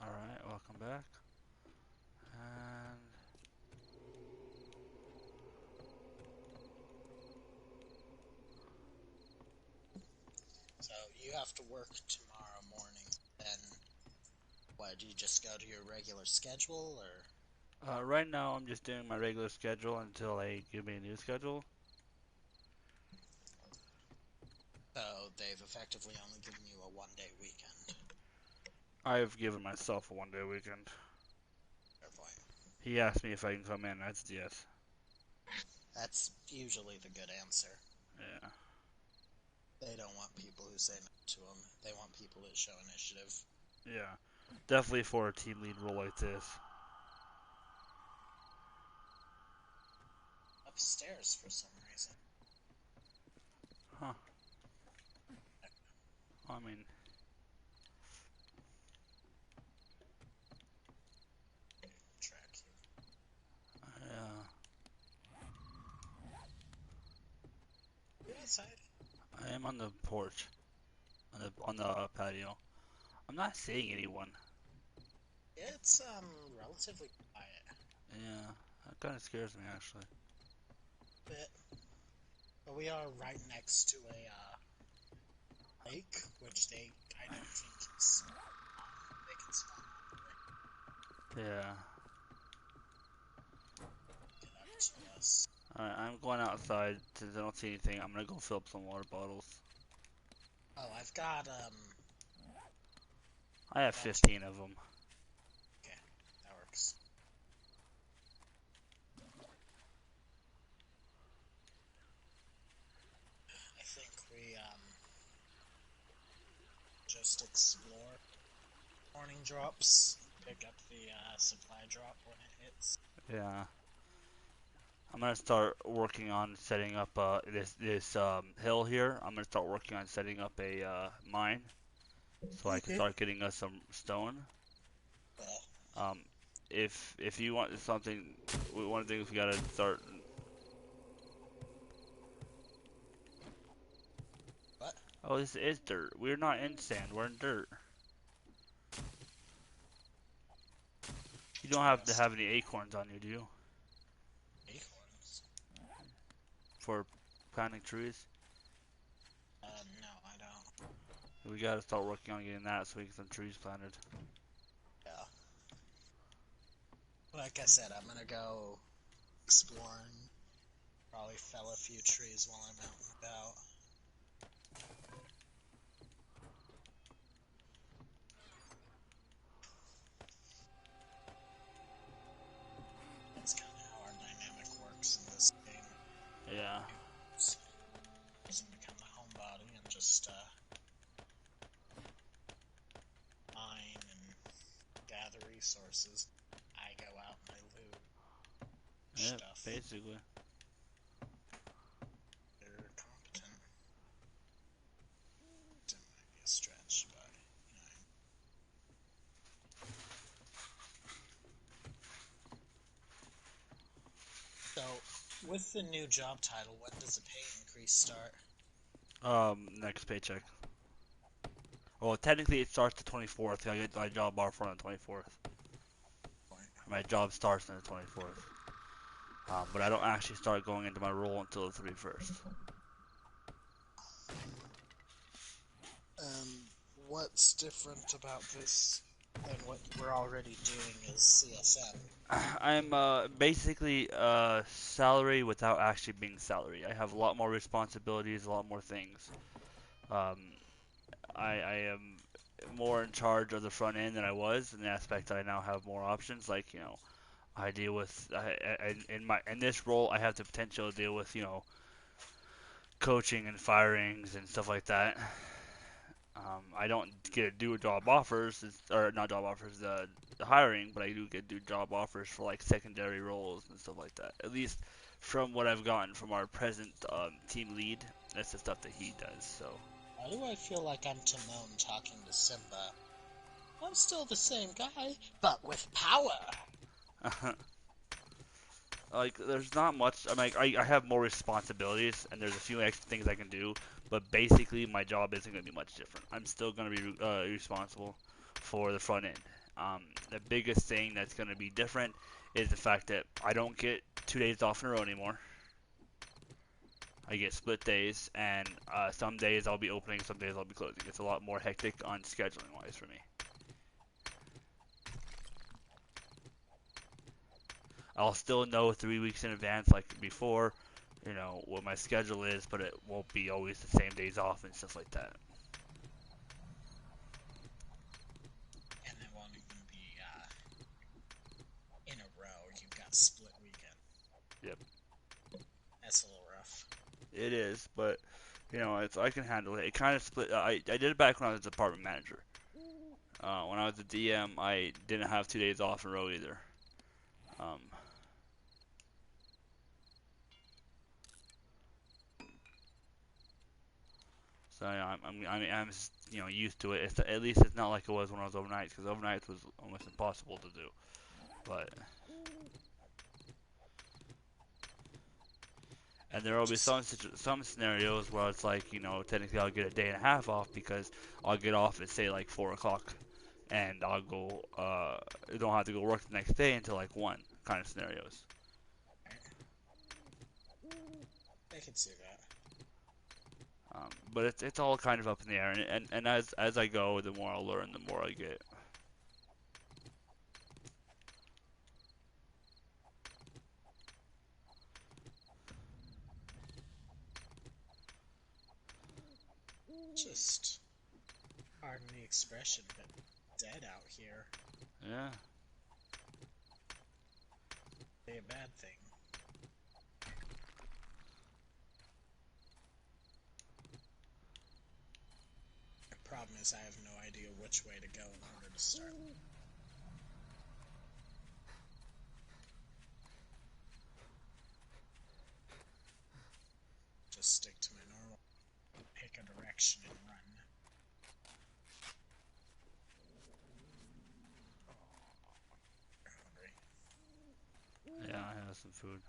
Alright, welcome back. And So you have to work tomorrow morning. Then, what, do you just go to your regular schedule, or? right now I'm just doing my regular schedule until they give me a new schedule. So they've effectively only given you a one-day weekend. I've given myself a 1 day weekend. Fair point. He asked me if I can come in. That's yes. That's usually the good answer. Yeah. They don't want people who say no to them. They want people that show initiative. Yeah. Definitely for a team lead role like this. Upstairs for some reason. Huh. I mean, Track you. yeah. I'm on the porch, on the patio. I'm not seeing anyone. It's relatively quiet, Yeah, that kind of scares me actually. bit, but we are right next to a lake, which I don't think they can spawn Yeah. get up to us. Alright, I'm going outside since I don't see anything. I'm gonna go fill up some water bottles. Oh, I've got I have That's- 15 of them. okay, that works. I think we just explore morning drops, pick up the supply drop when it hits. Yeah. I'm gonna start working on setting up this hill here. I'm gonna start working on setting up a mine so I can Okay. start getting us some stone. Well, Um, if you want something, one of the things we gotta start. what? Oh, this is dirt. We're not in sand. We're in dirt. You don't have to have any acorns on you, do you? Acorns? For planting trees. No, I don't. We gotta start working on getting that so we get some trees planted. Yeah. Like I said, I'm gonna go exploring. Probably fell a few trees while I'm out and about. That's kind of how our dynamic works in this game. Yeah. Doesn't become the homebody and just mine and gather resources. I go out and I loot Yeah, stuff. basically. They're competent. It might be a stretch, but you know. So, with the new job title, when does the pay increase start? Next paycheck. Well, technically it starts the 24th. I get my job offer on the 24th. My job starts on the 24th. But I don't actually start going into my role until the 31st. What's different about this than what we're already doing is CSM? I'm basically salary without actually being salary. I have a lot more responsibilities, a lot more things. Um, I am more in charge of the front end than I was, in the aspect that I now have more options. Like, I deal with in this role, I have the potential to deal with coaching and firings and stuff like that. I don't get to do job offers, or not job offers, the hiring, but I do get to do job offers for like secondary roles and stuff like that. At least from what I've gotten from our present team lead, that's the stuff that he does. So. Why do I feel like I'm Timon talking to Simba? I'm still the same guy, but with power! Like, there's not much. I'm like, I have more responsibilities, and there's a few extra things I can do, but basically, my job isn't going to be much different. I'm still going to be responsible for the front end. The biggest thing that's going to be different is the fact that I don't get 2 days off in a row anymore. I get split days, and some days I'll be opening, some days I'll be closing. It's a lot more hectic on scheduling wise for me. I'll still know 3 weeks in advance, like before, what my schedule is, but it won't be always the same days off and stuff like that. And it won't even be in a row. You've got split weekend. Yep. That's a little rough. It is, but I can handle it. It kind of split. I did it back when I was a department manager. When I was a DM, I didn't have 2 days off in a row either. So I'm used to it. At least it's not like it was when I was overnight, because overnight was almost impossible to do. But And there will be some scenarios where it's like, technically I'll get a day and a half off because I'll get off at say like 4 o'clock, and I'll go don't have to go work the next day until like 1 kind of scenarios. I can see that. But it's all kind of up in the air, and as I go, the more I'll learn, the more I get. Just, pardon the expression, but dead out here. Yeah. Be a bad thing. The problem is I have no idea which way to go in order to start. Just stick to my normal, pick a direction and run. You're hungry. Yeah, I have some food.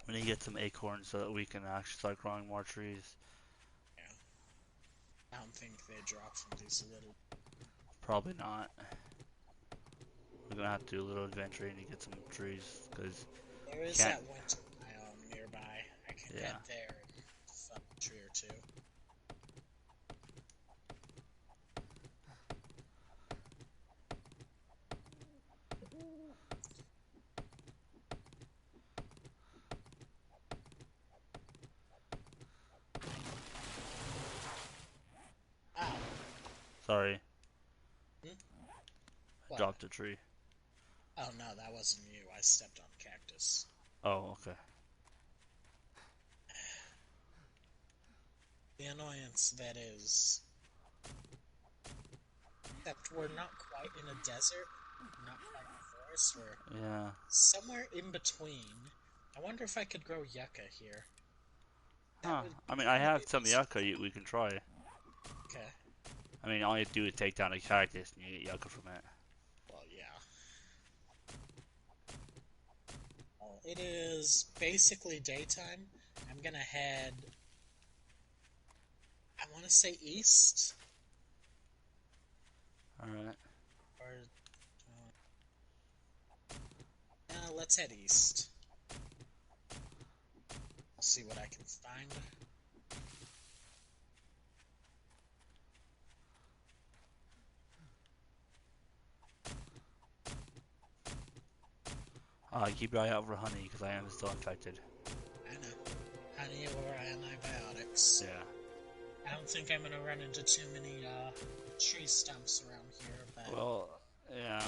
We need to get some acorns so that we can actually start growing more trees. Yeah. I don't think they drop from these little. Probably not. We're gonna have to do a little adventuring to get some trees, because There is that winter biome nearby. I can head there and fuck a tree or two. Ow. Sorry. What? Dropped a tree. Oh no, that wasn't you. I stepped on a cactus. Oh, okay. The annoyance that is. Except we're not quite in a desert, not quite in a forest, we're Yeah. somewhere in between. I wonder if I could grow yucca here. Huh. I mean, I have some yucca we can try. Okay. I mean, all you do is take down a cactus and you get yucca from it. Well, yeah. Well, it is basically daytime. I'm gonna head. I want to say east. Alright. Or. Let's head east. I'll see what I can find. Keep your eye out for honey, because I am still infected. I know. Honey or antibiotics. Yeah. I don't think I'm gonna run into too many tree stumps around here, but Well, yeah.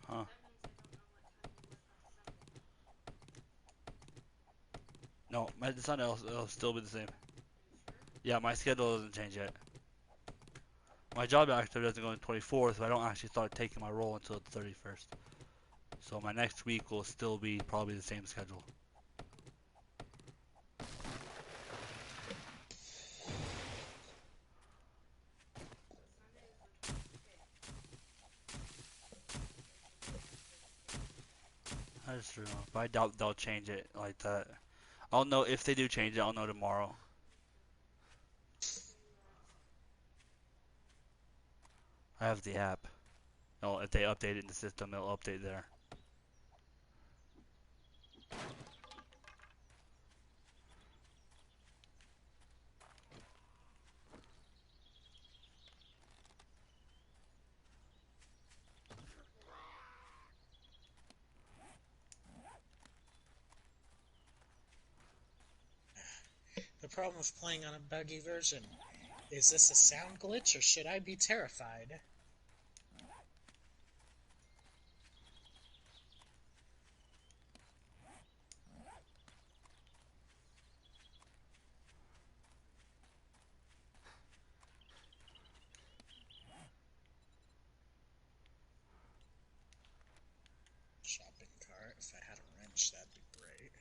Huh. No, the sun it'll still be the same. Yeah, my schedule doesn't change yet. My job actually doesn't go on the 24th, but I don't actually start taking my role until the 31st. So my next week will still be probably the same schedule. That's true, but I doubt they'll change it like that. I'll know if they do change it, I'll know tomorrow. I have the app. If they update it in the system, it'll update there. the problem with playing on a buggy version, Is this a sound glitch or should I be terrified? Shopping cart. If I had a wrench, that'd be great.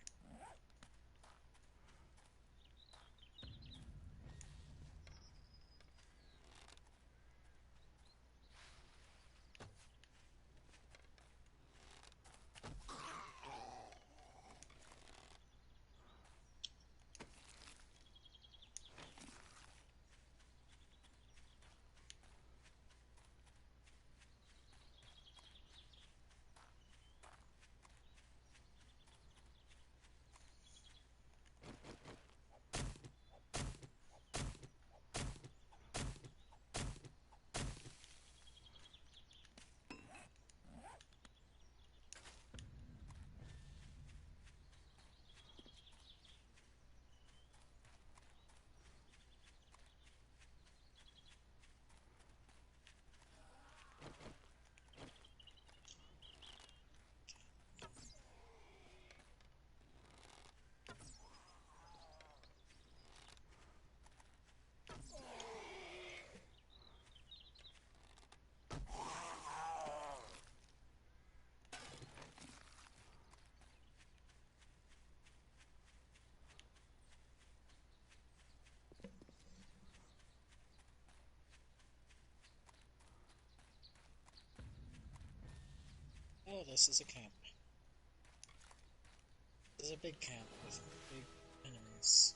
Oh, this is a camp. This is a big camp with big enemies.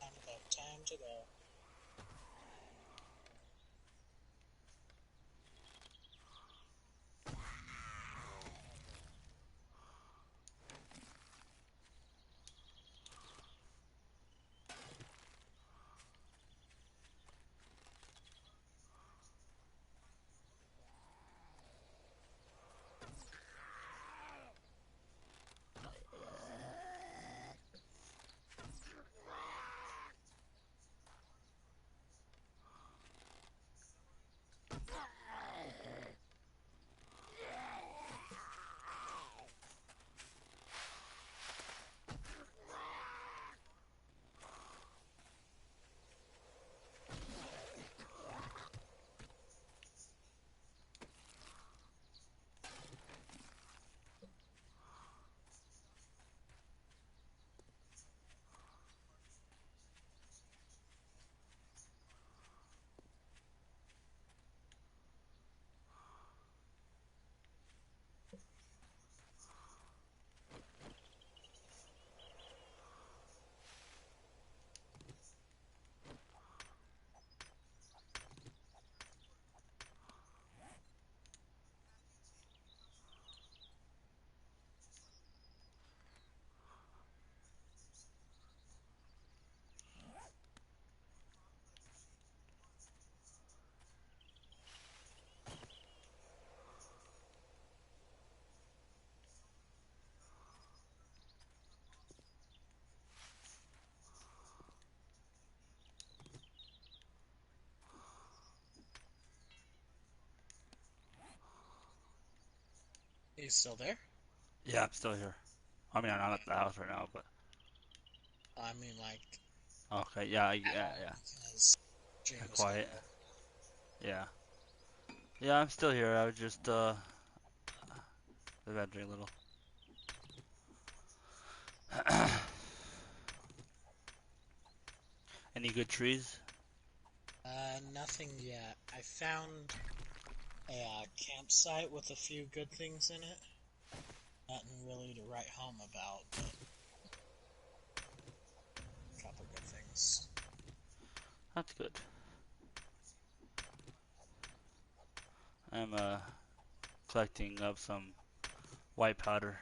Camp here. Time to go. Are you still there? Yeah, I'm still here. I mean, I'm not at the house right now, but I mean, like, okay. Yeah, at yeah, all, yeah. because stream was Quiet. gonna. Yeah, yeah. I'm still here. I was just venturing a little. Any good trees? Nothing yet. I found a campsite with a few good things in it. Nothing really to write home about, but a couple good things. That's good. I'm collecting up some white powder.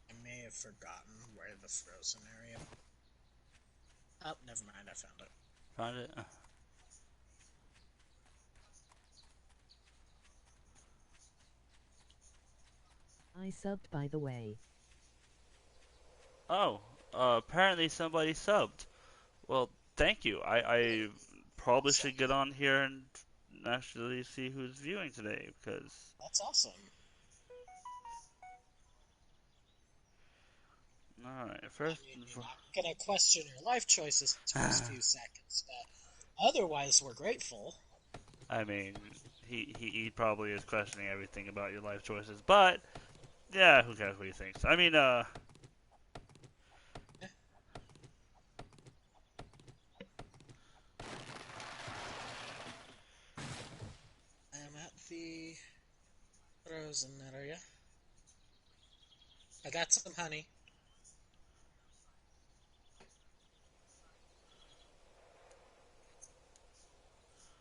I may have forgotten where the frozen area. Oh, never mind. I found it. Found it. I subbed by the way. Oh, apparently somebody subbed. Well, thank you. I probably should get on here and actually see who's viewing today because. That's awesome. All right, I first. mean, you're not gonna question your life choices for a few seconds, but otherwise, we're grateful. I mean, he probably is questioning everything about your life choices, but yeah, who cares what he thinks? I mean, I'm at the frozen area. I got some honey.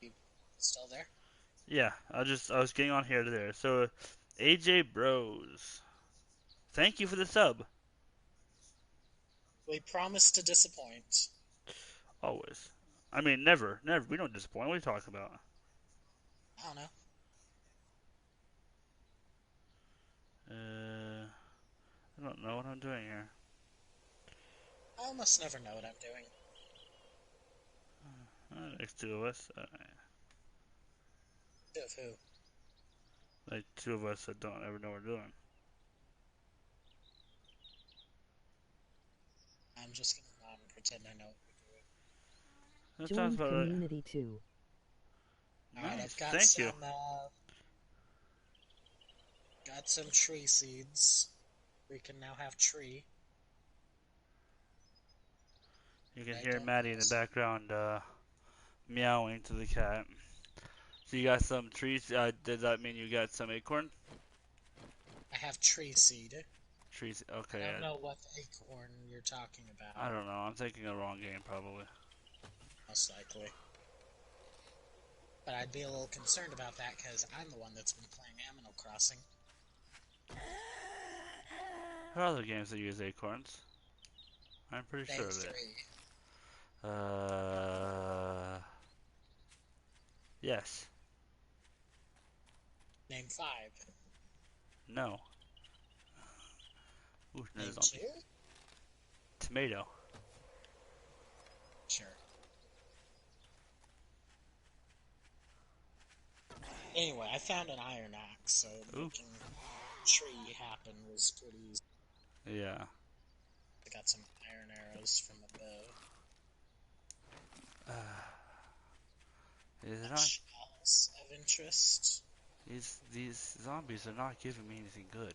You still there? yeah, I was getting on here to there. So, AJ Bros, thank you for the sub. We promise to disappoint. Always. I mean, never, never. We don't disappoint. What are you talking about? I don't know. I don't know what I'm doing here. I almost never know what I'm doing. Next two of us. Of who? Like two of us that don't ever know what we're doing. I'm just gonna nod and pretend I know what we're doing. That sounds Joined about right. community too. Alright, Nice. I've got Thank some, you. got some tree seeds. We can now have tree. You can I hear don't Maddie in the know. background meowing to the cat. So you got some trees. Does that mean you got some acorn? I have tree seed. Trees. I Okay. don't know what acorn you're talking I about. don't know. I'm thinking the wrong game probably. Most likely. But I'd be a little concerned about that because I'm the one that's been playing Animal Crossing. What other games that use acorns? I'm pretty Name sure of it. 3. Yes. Name 5. No. Ooh, Name another 2? zombie. Tomato. Sure. Anyway, I found an iron axe, so Ooh. making tree happen was pretty easy. Yeah. I got some iron arrows from the bow. Is it Much not? else of interest? These zombies are not giving me anything good.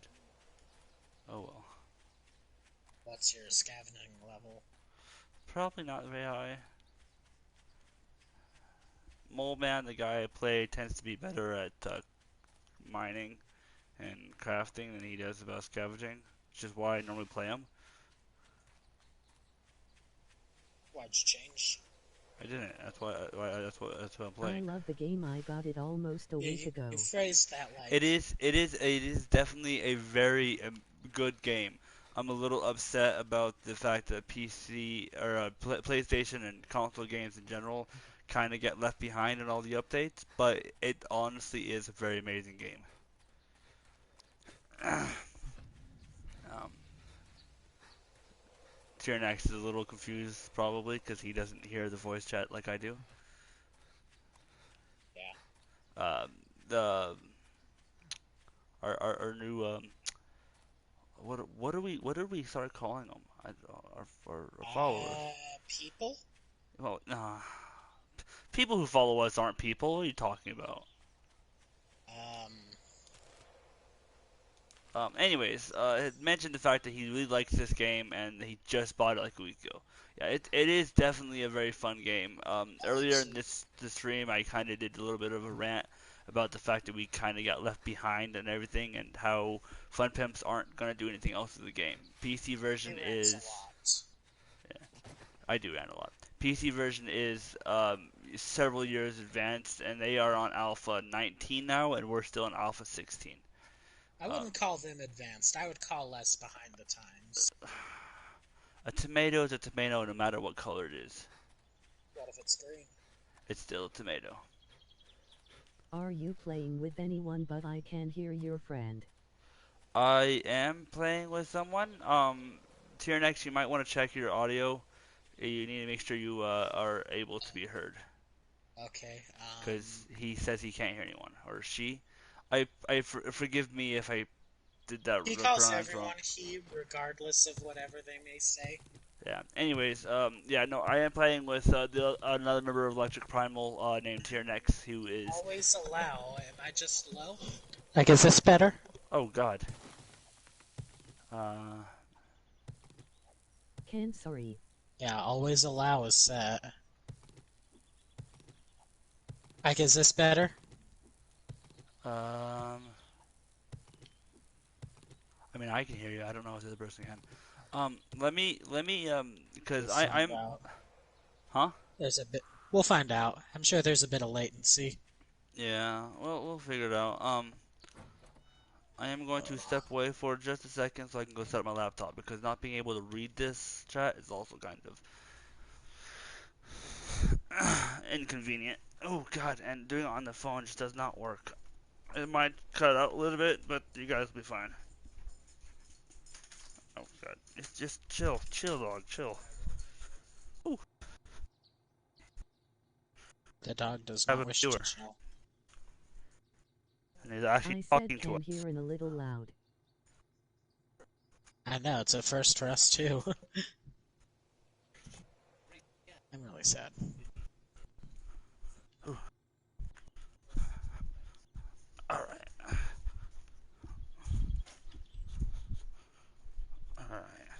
Oh well. What's your scavenging level? Probably not very high. Mole Man, the guy I play, tends to be better at mining and crafting than he does about scavenging, which is why I normally play him. Why'd you change? I didn't. That's what I'm I playing. love the game. I got it almost a week ago. You phrased that like... It is definitely a very good game. I'm a little upset about the fact that PC or PlayStation and console games in general kind of get left behind in all the updates, but it honestly is a very amazing game. um, Tiernax is a little confused probably because he doesn't hear the voice chat like I do. Yeah. The our new what did we start calling them? Our followers. People? Well, nah. People who follow us aren't people. What are you talking about? Um, Anyways, it mentioned the fact that he really likes this game and he just bought it like a week ago. Yeah, it is definitely a very fun game. Earlier in this stream, I kind of did a little bit of a rant about the fact that we kind of got left behind and everything, and how Fun Pimps aren't gonna do anything else with the game. PC version he rants is. a lot. I do rant a lot. PC version is several years advanced, and they are on Alpha 19 now, and we're still on Alpha 16. I wouldn't call them advanced. I would call less behind the times. A tomato is a tomato no matter what color it is. What if it's green? It's still a tomato. Are you playing with anyone but I can't hear your friend? I am playing with someone. Tiernex, you might want to check your audio. You need to make sure you are able to be heard. Okay. Because he says he can't hear anyone. Or she. Forgive me if I did that He calls pronounce everyone wrong. he, regardless of whatever they may say. Yeah. Anyways, yeah, no, I am playing with another member of Electric Primal named Tiernex, who is. Always allow. Am I just low? Like, is this better? Oh God. Ken, sorry. Yeah, always allow is set. Like, is this better? I mean, I can hear you. I don't know if the other person can. Let me, because I'm. Out. Huh? There's a bit. We'll find out. I'm sure there's a bit of latency. Yeah, well, we'll figure it out. I am going to step away for just a second so I can go set up my laptop, because not being able to read this chat is also kind of inconvenient. Oh God, and doing it on the phone just does not work. It might cut out a little bit, but you guys will be fine. Oh God, it's just chill, dog, chill. Ooh. The dog does Have not a wish viewer. to chill. And he's actually I said talking to can us. hear and a little loud. I know, it's a first for us too. I'm really sad. Alright. Alright.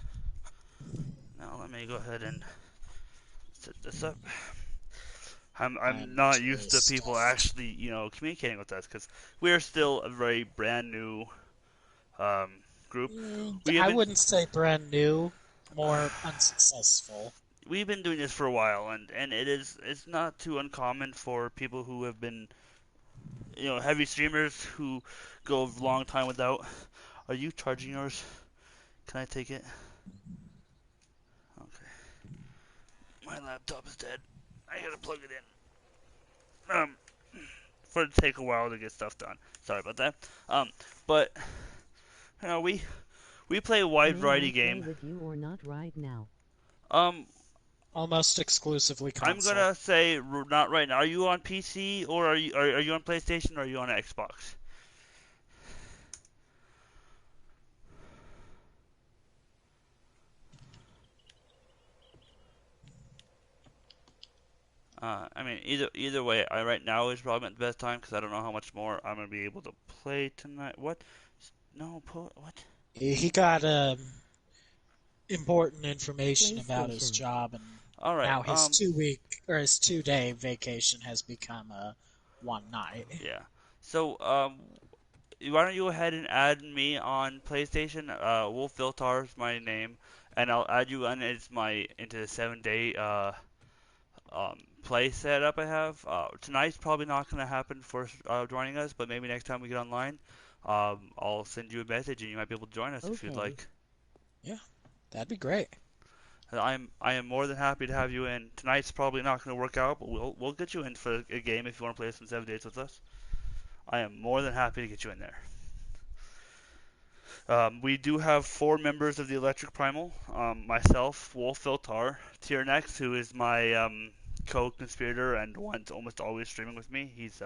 Now let me go ahead and set this up. I'm not used to people actually, communicating with us, because we are still a very brand new group. I wouldn't say brand new, more unsuccessful. We've been doing this for a while, and it's not too uncommon for people who have been, heavy streamers who go a long time without. Are you charging yours? Can I take it? Okay. My laptop is dead. I gotta plug it in. For it to take a while to get stuff done. Sorry about that. But we play a wide variety game. Play with you or not right now? Almost exclusively console. I'm gonna say not right now. Are you on PC or are you on PlayStation or are you on Xbox? I mean, either way, right now is probably the best time because I don't know how much more I'm gonna be able to play tonight. What? No, what? He got important information about his job, and all right, now his 2-day vacation has become a one night. Yeah. So why don't you go ahead and add me on PlayStation? Wolf Viltar is my name, and I'll add you into the 7-day play setup I have. Tonight's probably not going to happen for joining us, but maybe next time we get online, I'll send you a message and you might be able to join us if you'd like. Yeah, that'd be great. I am more than happy to have you in. Tonight's probably not going to work out, but we'll get you in for a game if you want to play some 7 days with us. I am more than happy to get you in there. We do have 4 members of the Electric Primal. Myself, Wolf Filtar, Tyrnex, who is my co-conspirator and one's almost always streaming with me. He's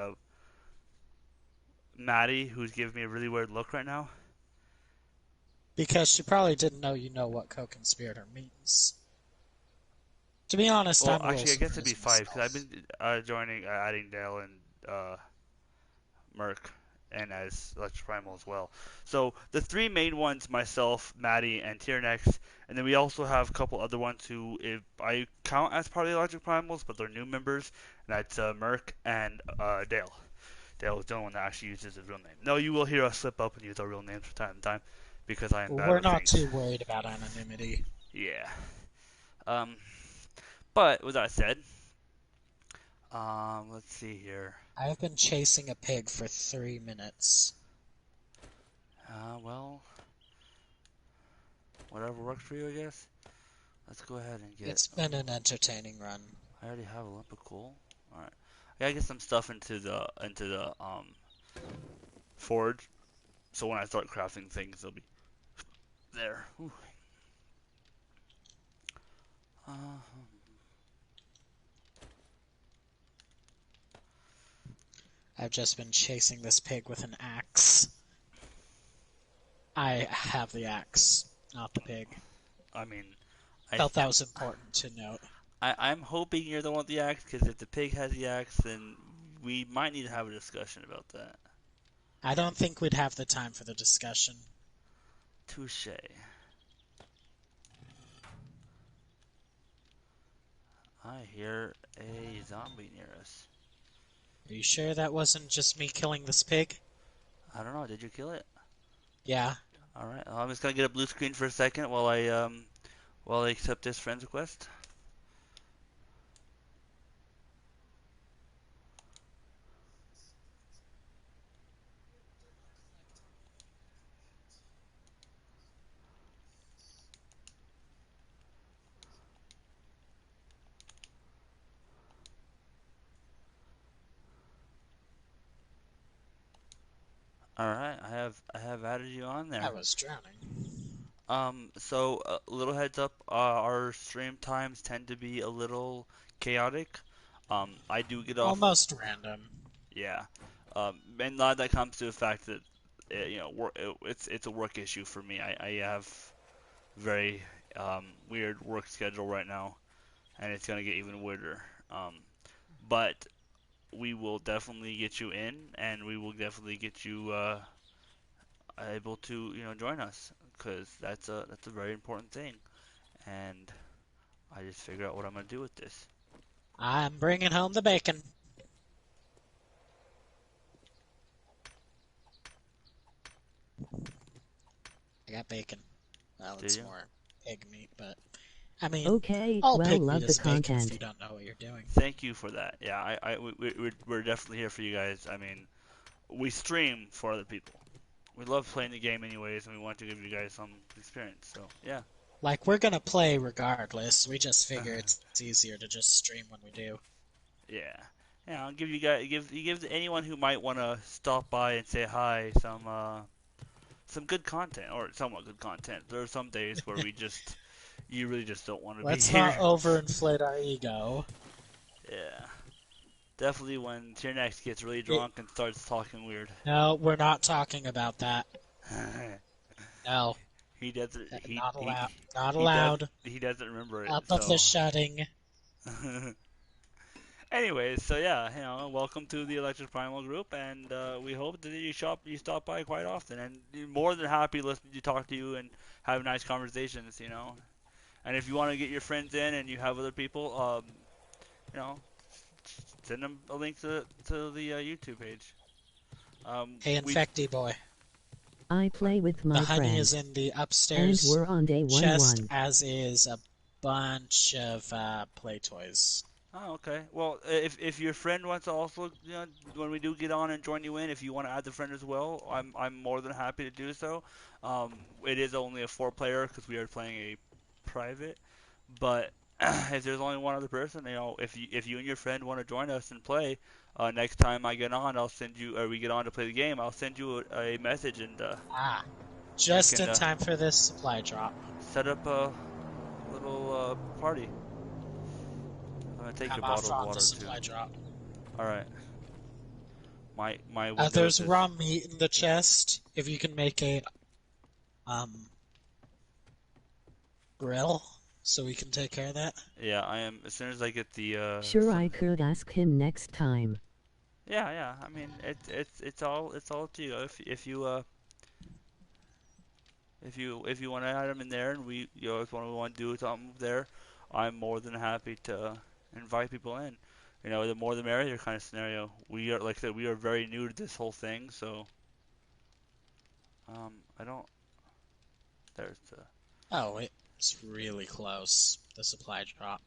Maddie, who's giving me a really weird look right now. Because she probably didn't know you know what co-conspirator means. To be honest, Well, I'm a little actually, I guess it'd be surprised 5 because myself. I've been adding Dale and Merc, and as Electric Primal as well. So the 3 main ones, myself, Maddie, and Tyrnex, and then we also have a couple other ones who if I count as part of the Electric Primals, but they're new members, and that's Merc and Dale. Dale is the only one that actually uses his real name. No, you will hear us slip up and use our real names from time to time, because I am bad We're with not things. too worried about anonymity. Yeah. Um, but with that said, let's see here. I've been chasing a pig for 3 minutes. Well, whatever works for you, I guess. Let's go ahead and get. It's been an entertaining run. I already have Olympic coal. All right. I gotta get some stuff into the forge, so when I start crafting things, they'll be there. Ooh. I've just been chasing this pig with an axe. I have the axe, not the pig. I mean, Felt that was important to note. I'm hoping you're the one with the axe, because if the pig has the axe, then we might need to have a discussion about that. I don't think we'd have the time for the discussion. Touche. I hear a zombie near us. Are you sure that wasn't just me killing this pig? I don't know. Did you kill it? Yeah. All right. I'm just gonna get a blue screen for a second while I accept this friend's request. All right. I have added you on there. I was drowning. So a little heads up, our stream times tend to be a little chaotic. I do get off. Almost random. Yeah. And a lot of that comes to the fact that, it's a work issue for me. I have very weird work schedule right now, and it's gonna get even weirder. But we will definitely get you in, and we will definitely get you able to join us, because that's a very important thing, and I just figure out what I'm gonna do with this. I'm bringing home the bacon. I got bacon. Well, Do it's you? more pig meat, but I mean, Okay, all well, pig love meat the is bacon if content. you don't know what you're doing. Thank you for that. Yeah, we're definitely here for you guys. I mean, we stream for other people. We love playing the game anyways, and we want to give you guys some experience. So yeah. Like, we're gonna play regardless. We just figure it's easier to just stream when we do. Yeah. Yeah, I'll give you guys give anyone who might want to stop by and say hi some good content, or somewhat good content. There are some days where you really just don't want to be Let's here. not overinflate our ego. Yeah. Definitely when Tyrnex gets really drunk and starts talking weird. No, we're not talking about that. No, He doesn't. not allowed. Not allowed. He doesn't remember it. Up So. of the shutting. Anyways, so yeah, welcome to the Electric Primal group, and we hope that you stop by quite often, and you're more than happy listening to talk to you and have nice conversations, And if you want to get your friends in and you have other people, send them a link to the YouTube page. Hey, Infecty boy. I play with my The honey friend, is in the and upstairs we're on day chest, 1-1. as is a bunch of play toys. Oh, okay. Well, if your friend wants to also, when we do get on and join you in, if you want to add the friend as well, I'm more than happy to do so. It is only a 4-player because we are playing a private, But if there's only one other person, if you and your friend want to join us and play, next time I get on, I'll send you, or we get on to play the game, I'll send you a message and Ah, we just can in time for this supply drop. set up a little party. I'm gonna take your I'm off bottle of on the water too. supply drop. All right. My Windows There's is raw meat in the chest. If you can make a um grill, so we can take care of that. yeah. I am as soon as I get the Sure, I could ask him next time. yeah. I mean it's all up to you. If you want to add them in there and we if we want to do something there, I'm more than happy to invite people in. The more the merrier kind of scenario. We are like I said, we are very new to this whole thing, so I don't. There's the. Oh, it's really close. The supply drop.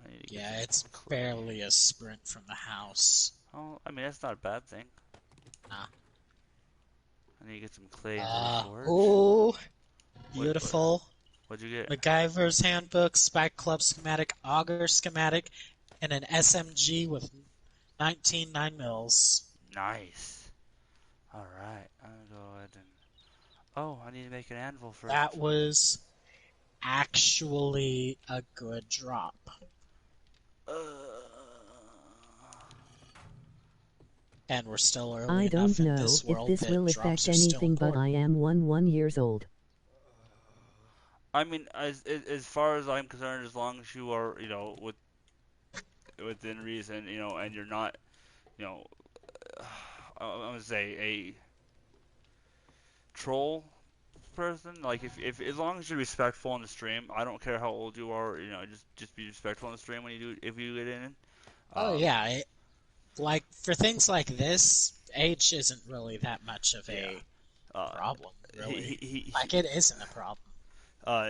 I need to get Yeah, some it's clay. barely a sprint from the house. Oh, I mean that's not a bad thing. Nah. I need to get some clay into the forge. Oh, What, beautiful. what'd you get? MacGyver's Handbook, Spike Club schematic, Auger schematic, and an SMG with 19 9mm. Nice. All right, I'm gonna go ahead and. Oh, I need to make an anvil first. That was actually a good drop. Uh, And we're still early I enough don't in know this if world this that will drops affect are still anything, but important. I am 1 years old. I mean, as far as I'm concerned, as long as you are, within reason, and you're not, you know, I'm gonna say a troll person. Like if as long as you're respectful on the stream, I don't care how old you are. Just be respectful on the stream when you do if you get in. Oh Um, yeah, like for things like this, age isn't really that much of yeah. a Uh, problem, really. he Like it isn't a problem.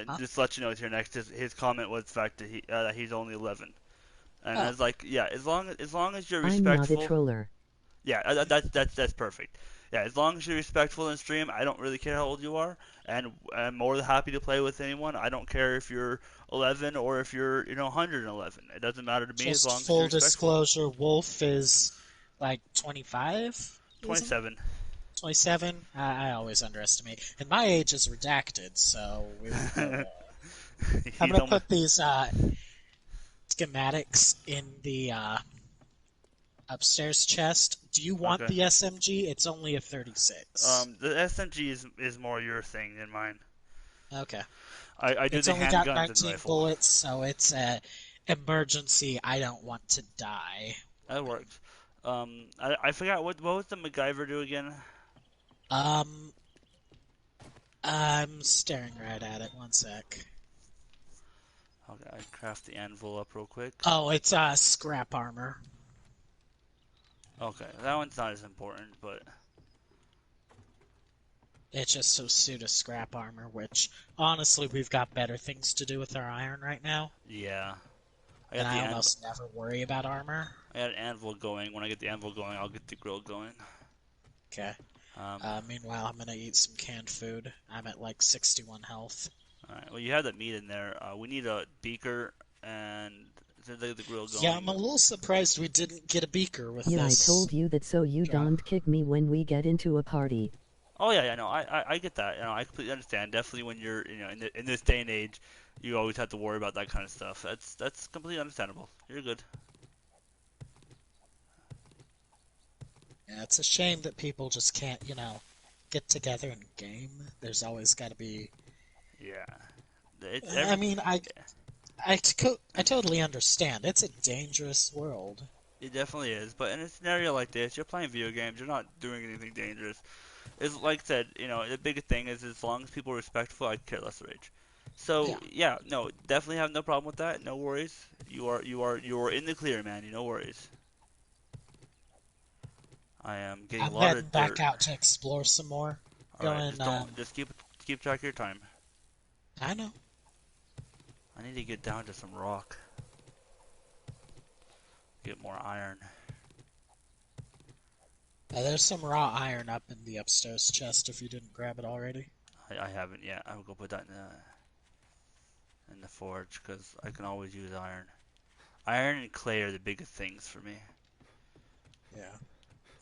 Huh? just to let you know here next. His comment was the fact that he's only 11, and Oh, it's like yeah, as long as you're I'm not a respectful. troller. Yeah, that's perfect. Yeah, as long as you're respectful in stream, I don't really care how old you are, and I'm more than happy to play with anyone. I don't care if you're 11 or if you're 111. It doesn't matter to me as just long as you're full respectful. disclosure, Wolf is like 25, isn't he? 27. 27? I always underestimate. And my age is redacted, so we won't go there. I'm He's gonna almost. put these schematics in the upstairs chest. Do you want Okay. the SMG? It's only a 36. The SMG is more your thing than mine. Okay. I do It's the only got handguns and 19 rifle. bullets, so it's a emergency. I don't want to die. That works. I forgot what was the MacGyver do again? Um, I'm staring right at it. One sec. Okay, I craft the anvil up real quick. Oh, it's scrap armor. Okay, that one's not as important, but It's just a suit of scrap armor, which honestly we've got better things to do with our iron right now. yeah. I And got the I anvil. almost never worry about armor. I got an anvil going. When I get the anvil going, I'll get the grill going. Okay. Um, Meanwhile, I'm gonna eat some canned food. I'm at like 61 health. Alright, well, you have the meat in there. We need a beaker and the grill going. Yeah, I'm a little surprised we didn't get a beaker with Yeah, I this. told you that so you Drop. don't kick me when we get into a party. Oh yeah, no, I get that. I completely understand. Definitely when you're, in this day and age, you always have to worry about that kind of stuff. That's completely understandable. You're good. Yeah, it's a shame that people just can't, get together and game. There's always got to be. Yeah. It's I mean, I totally understand. It's a dangerous world. It definitely is. But in a scenario like this, you're playing video games. You're not doing anything dangerous. It's like I said, the biggest thing is as long as people are respectful, I care less their age. So Yeah. yeah, no, definitely have no problem with that. No worries. You are in the clear, man. No worries. I am getting I'm a lot heading of back dirt. out to explore some more. All right, Going, just don't just keep track of your time. I know. I need to get down to some rock. Get more iron. There's some raw iron up in the upstairs chest if you didn't grab it already. I haven't yet. I will go put that in the forge because I can always use iron. Iron and clay are the biggest things for me. Yeah.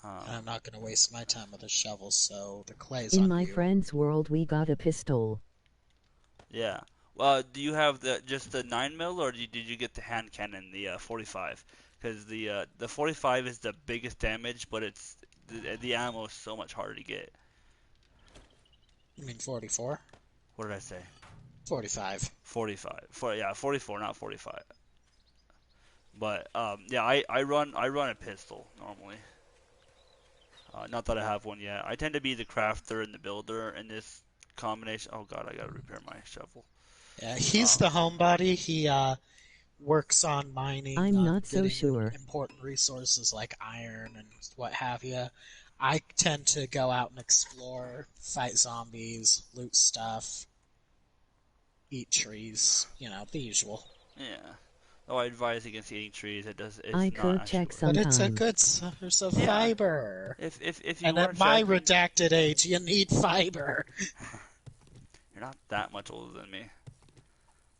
Um, And I'm not going to waste my time with a shovel, so the clay's In on my you. friend's world, we got a pistol. yeah. Well, do you have just the 9 mil, or did you get the hand cannon, the 45? Because the 45 is the biggest damage, but the ammo is so much harder to get. You mean 44? What did I say? 45. 45. Yeah, 44, not 45. But yeah, I run a pistol normally. Not that I have one yet. I tend to be the crafter and the builder in this combination. Oh God, I gotta repair my shovel. Yeah, he's the homebody. He works on mining, I'm not so getting sure. important resources like iron and what have you. I tend to go out and explore, fight zombies, loot stuff, eat trees, the usual. Yeah. Oh, I advise against eating trees. It's I not could actually check worth it. But it's a sometime. good source of Yeah. fiber. If you And want at to my check, redacted age, you need fiber. you're not that much older than me.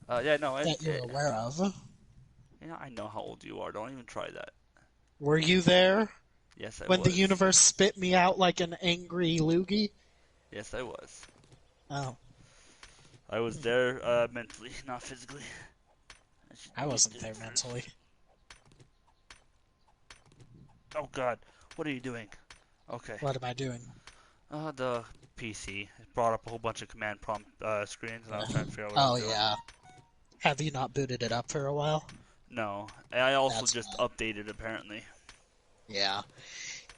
Yeah, no, That you're aware of. I know how old you are. Don't even try that. Were you there Yes, I when the was. universe spit me out like an angry loogie? Yes, I was. Oh, I was there mentally, not physically. I wasn't there mentally. Oh God, what are you doing? Okay. What am I doing? The PC it brought up a whole bunch of command prompt screens, and I was trying to figure out what I Oh, was doing. yeah. Have you not booted it up for a while? No, and I also That's just why. updated apparently. Yeah.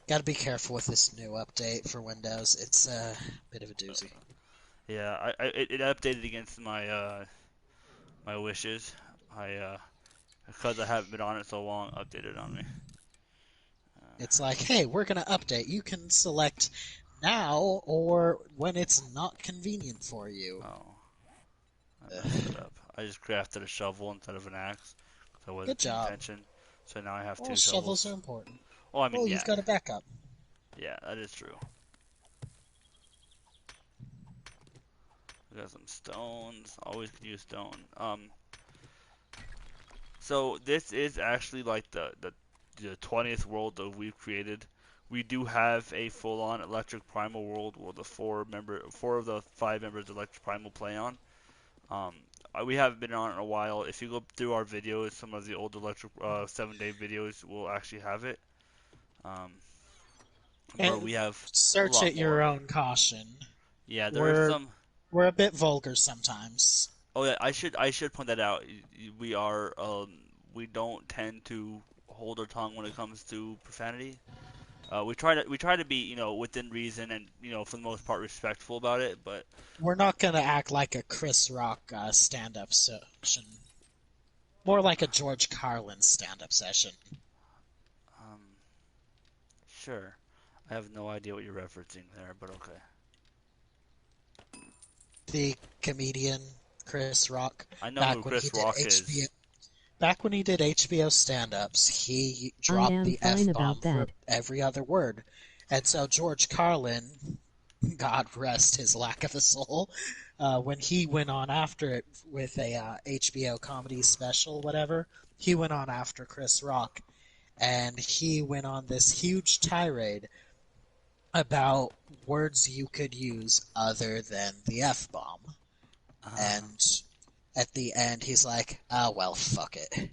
Gotta be careful with this new update for Windows. It's a bit of a doozy. Yeah, it updated against my wishes. Because I haven't been on it so long, updated on me. It's like, hey, we're gonna update. You can select now or when it's not convenient for you. Oh, I messed it up. I just crafted a shovel instead of an axe. So I wasn't Good paying job. attention. So now I have Well, two shovels shovels. are important. Oh, I mean, Oh, yeah, you've got a backup. yeah, that is true. We got some stones. Always could use stone. So this is actually like the 20th world that we've created. We do have a full-on Electric Primal world where the four of the 5 members of Electric Primal play on. Um, we haven't been on it in a while. If you go through our videos, some of the old Electric 7-day videos will actually have it. But And we have a search lot at your more. own caution. Yeah, there is We're some. we're a bit vulgar sometimes. Oh yeah, I should point that out. We are we don't tend to hold our tongue when it comes to profanity. We try to be within reason and for the most part respectful about it. But We're not gonna act like a Chris Rock stand-up session. More like a George Carlin stand-up session. um, sure, I have no idea what you're referencing there, but okay. The comedian Chris Rock. I know who Back when he Chris did Rock HBO, is. back when he did HBO stand-ups, he dropped am the fine F-bomb about for that. every other word. And so George Carlin, God rest his lack of a soul, when he went on after it with a HBO comedy special, whatever, he went on after Chris Rock, and he went on this huge tirade about words you could use other than the F-bomb. And at the end, he's like, "Ah, well, fuck it."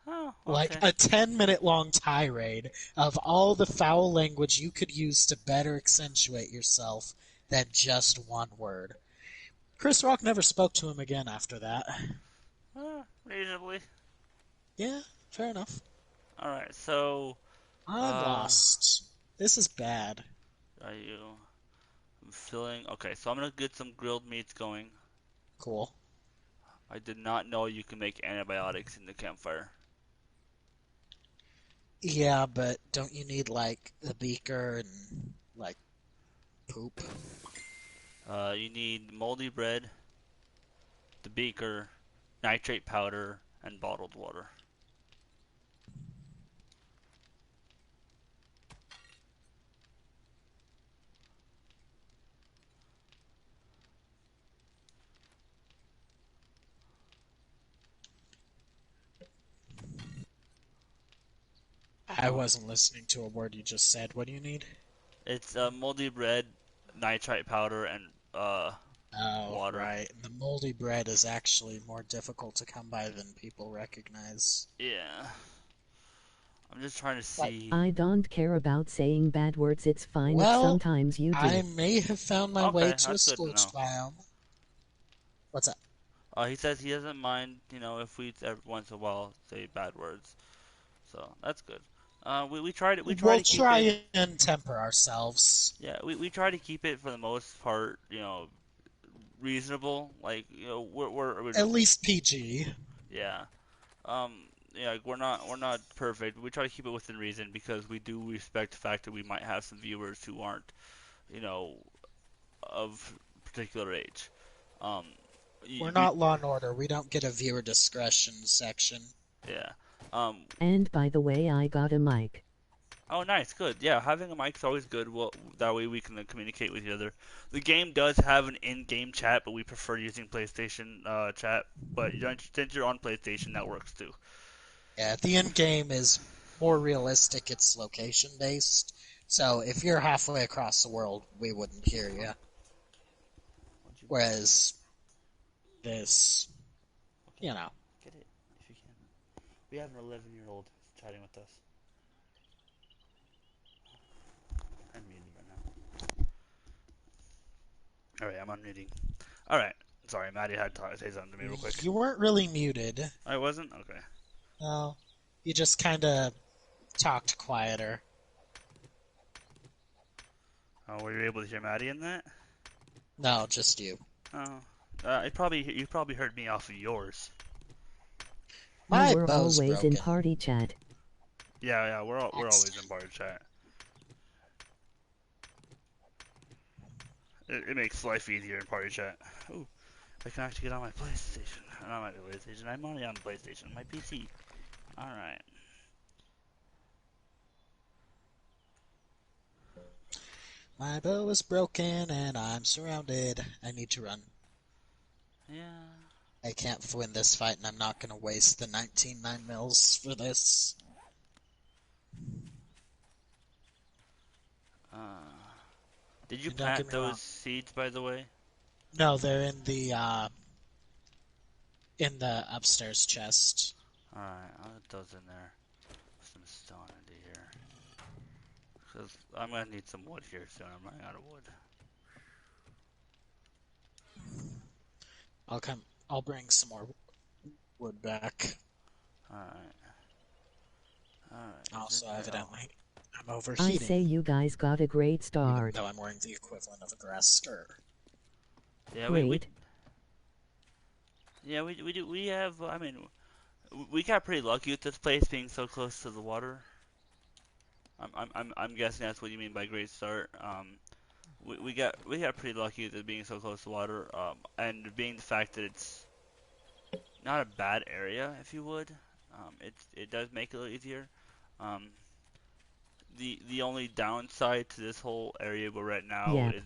Oh, Like okay. a 10-minute long tirade of all the foul language you could use to better accentuate yourself than just one word. Chris Rock never spoke to him again after that. Reasonably. Yeah, fair enough. All right. So, I'm uh, lost. This is bad. are you? I'm filling. Okay, so I'm gonna get some grilled meats going. Cool. I did not know you can make antibiotics in the campfire. Yeah, but don't you need, like, the beaker and, like, poop? You need moldy bread, the beaker, nitrate powder, and bottled water. I wasn't listening to a word you just said. What do you need? It's moldy bread, nitrite powder, and Oh, water. right. The moldy bread is actually more difficult to come by than people recognize. Yeah. I'm just trying to But, see. I don't care about saying bad words, it's fine if well, sometimes you I do. may have found my way Okay, to a that's good to know. scorched biome. What's up? He says he doesn't mind, if we every once in a while say bad words. So that's good. We try to We'll keep it. try and temper ourselves. Yeah, we try to keep it for the most part, reasonable. Like, At least PG. yeah. Um, yeah, like, we're not perfect. We try to keep it within reason because we do respect the fact that we might have some viewers who aren't, you know, of particular age. Um, We're we not Law and Order. We don't get a viewer discretion section. yeah. Um, And by the way, I got a mic. oh, nice, good. Yeah, having a mic is always good. Well, that way we can communicate with each other. The game does have an in-game chat, but we prefer using PlayStation chat. But since you're on PlayStation, that works too. Yeah, the end game is more realistic. It's location based. So if you're halfway across the world, we wouldn't hear you. Whereas this, Okay, you know, get it if you can. We have an 11-year-old chatting with us. I'm muted right now. All right, I'm unmuting. All right. Sorry, Maddie had to say something to me real quick. you weren't really muted. I wasn't? Okay. No, you just kind of talked quieter. Oh, were you able to hear Maddie in that? No, just you. Oh. You probably heard me off of yours. My We were bow's always in broken. party chat. Yeah, we're always in bar chat. It makes life easier in party chat. Ooh, I can actually get on my PlayStation. Not my PlayStation. I'm already on PlayStation. My PC. All right. My bow is broken and I'm surrounded. I need to run. Yeah. I can't win this fight and I'm not going to waste the 19 9mm for this. Uh, did you And don't get plant me those wrong. seeds, by the way? No, they're in the upstairs chest. All right, I'll put those in there. Put some stone into here. Cause I'm gonna need some wood here soon. I'm running out of wood. I'll bring some more wood back. All right. All right. Also, evidently, I'm I overheating. say you guys got a great Even start. though I'm wearing the equivalent of a grass skirt. Yeah, Great. we do. We have. I mean, we got pretty lucky with this place being so close to the water. I'm guessing that's what you mean by great start. We got pretty lucky with it being so close to water. And being the fact that it's not a bad area, if you would. It does make it a little easier. Um, the only downside to this whole area we're at now Yep. is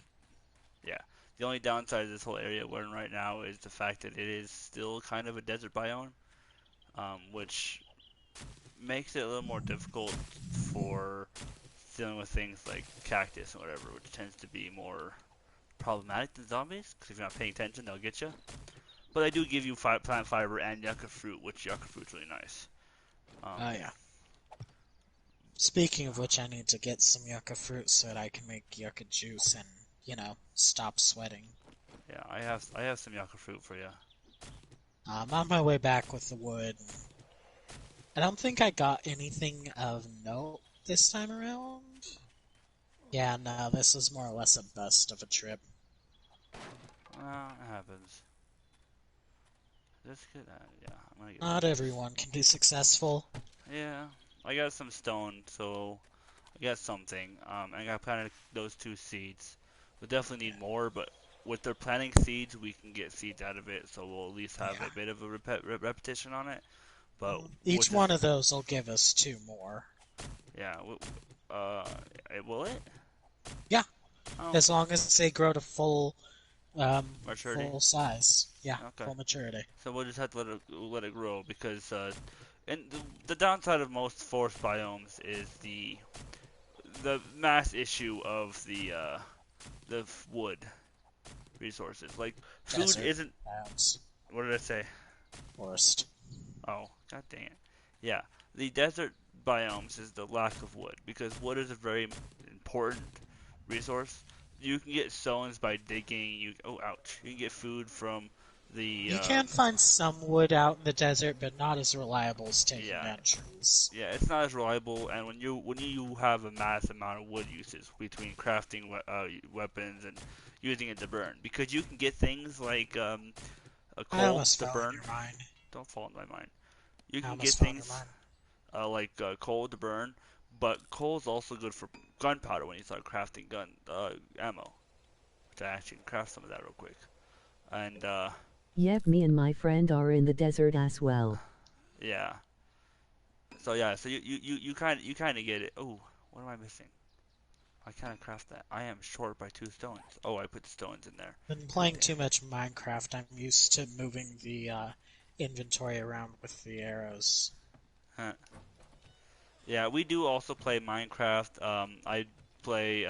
the only downside of this whole area we're in right now is the fact that it is still kind of a desert biome, which makes it a little more difficult for dealing with things like cactus and whatever, which tends to be more problematic than zombies, because if you're not paying attention, they'll get you. But they do give you plant fiber and yucca fruit, which yucca fruit's really nice. Oh, yeah. Speaking of which, I need to get some yucca fruit so that I can make yucca juice and, stop sweating. Yeah, I have some yucca fruit for you. I'm on my way back with the wood. I don't think I got anything of note this time around. Yeah, no, this is more or less a bust of a trip. Well, it happens. Let's get that. Yeah, I'm gonna get. Not everyone can be successful. Yeah, I got some stone, so I got something. I got planted those 2 seeds. We'll definitely need more, but with their planting seeds, we can get seeds out of it, so we'll at least have a bit of a repetition on it. But Each one of those will give us 2 more. yeah, will it? Yeah, Oh, as long as they grow to full maturity. full size. Yeah, Okay. full maturity. So we'll just have to let it grow because and the downside of most forest biomes is the mass issue of the wood resources. Like food Desert isn't. biomes. What did I say? Forest. Oh, god dang it. Yeah, the desert biomes is the lack of wood because wood is a very important resource. You can get stones by digging. Oh, ouch. You can get food from the You can find some wood out in the desert, but not as reliable as taking yeah. down trees. Yeah, it's not as reliable, and when you have a mass amount of wood usage between crafting weapons and using it to burn, because you can get things like a I coal almost to fell in burn. your mine. Don't fall in my mind. You I can get almost fell in your things mine. like coal to burn, but coal is also good for gunpowder when you start crafting gun ammo. Which I actually can craft some of that real quick. And Yep, me and my friend are in the desert as well. yeah. So yeah, so you kind of get it. Oh, what am I missing? I can't craft that. I am short by 2 stones. Oh, I put the stones in there. Been playing too much Minecraft. I'm used to moving the inventory around with the arrows. Huh. Yeah, we do also play Minecraft. I play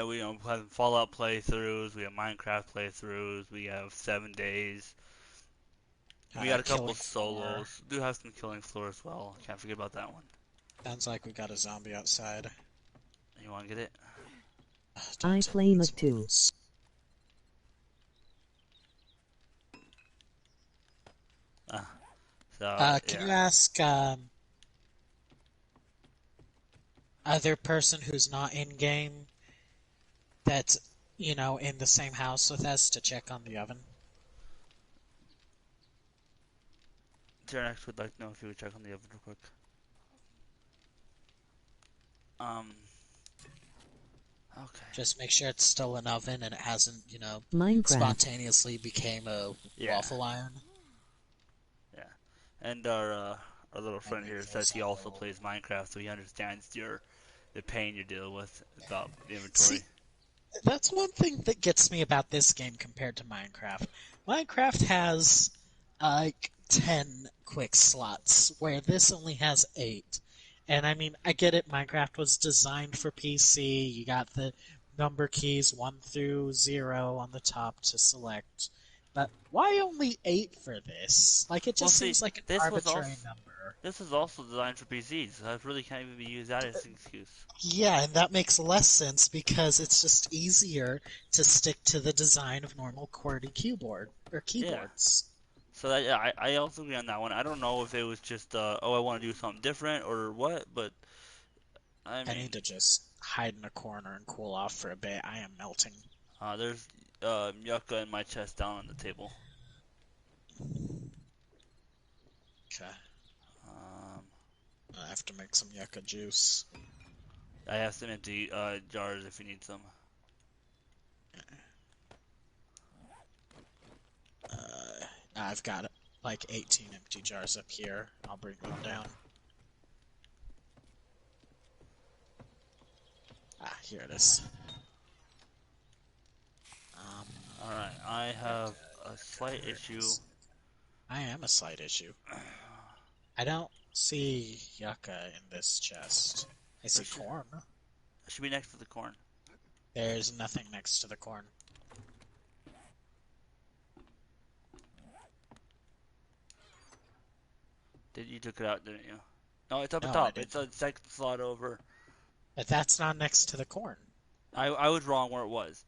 we have Fallout playthroughs. We have Minecraft playthroughs. We have 7 days. We got a couple Killing floor. solos. Do have some killing floor as well. Can't forget about that one. Sounds like we got a zombie outside. You want to get it? Don't I tell me flame it's it too. worms. Ah, so Can yeah. you ask other person who's not in game that's in the same house with us to check on the oven? Tyrannex would like to know if you would check on the oven real quick. Um. Okay. Just make sure it's still an oven and it hasn't, Minecraft. spontaneously became a Yeah. waffle iron. Yeah. And our little friend make here those says he also all- plays Minecraft, so he understands the pain you deal with about the See, inventory. that's one thing that gets me about this game compared to Minecraft. Minecraft has like 10 quick slots, where this only has 8. And I mean, I get it, Minecraft was designed for PC. You got the number keys 1 through 0 on the top to select. But why only 8 for this? Like, it Well, just see, seems like an this was arbitrary also number. this was also designed for PCs, so I really can't even use that as an excuse. Yeah, and that makes less sense because it's just easier to stick to the design of normal QWERTY keyboard or Yeah. keyboards. So that, yeah, I also agree on that one. I don't know if it was just oh, I want to do something different or what, but I I mean, need to just hide in a corner and cool off for a bit. I am melting. there's yucca in my chest down on the table. Okay, Um, I have to make some yucca juice. I have some empty jars if you need some. I've got like 18 empty jars up here. I'll bring them down. Here it is. Alright, I have a slight issue. I am a slight issue. I don't see yucca in this chest. I see should- corn. It should be next to the corn. There's nothing next to the corn. You took it out, didn't you? No, it's up No, I top. didn't. It's a second slot over. But that's not next to the corn. I was wrong where it was.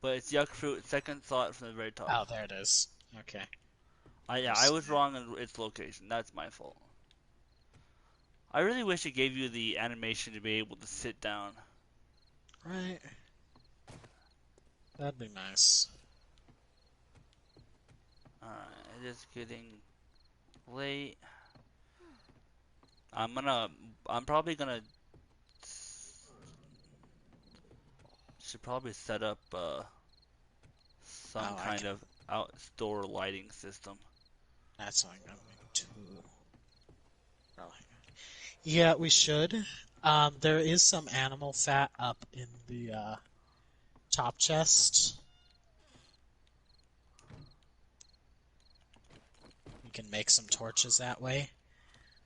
But it's yucca fruit, second slot from the very top. Oh, there it is. Okay. I was wrong in its location. That's my fault. I really wish it gave you the animation to be able to sit down. Right. That'd be nice. Alright, it is getting late. I'm probably gonna should probably set up some Oh, kind of outdoor lighting system. That's what I'm going to. Probably. Yeah, we should. There is some animal fat up in the top chest. We can make some torches that way.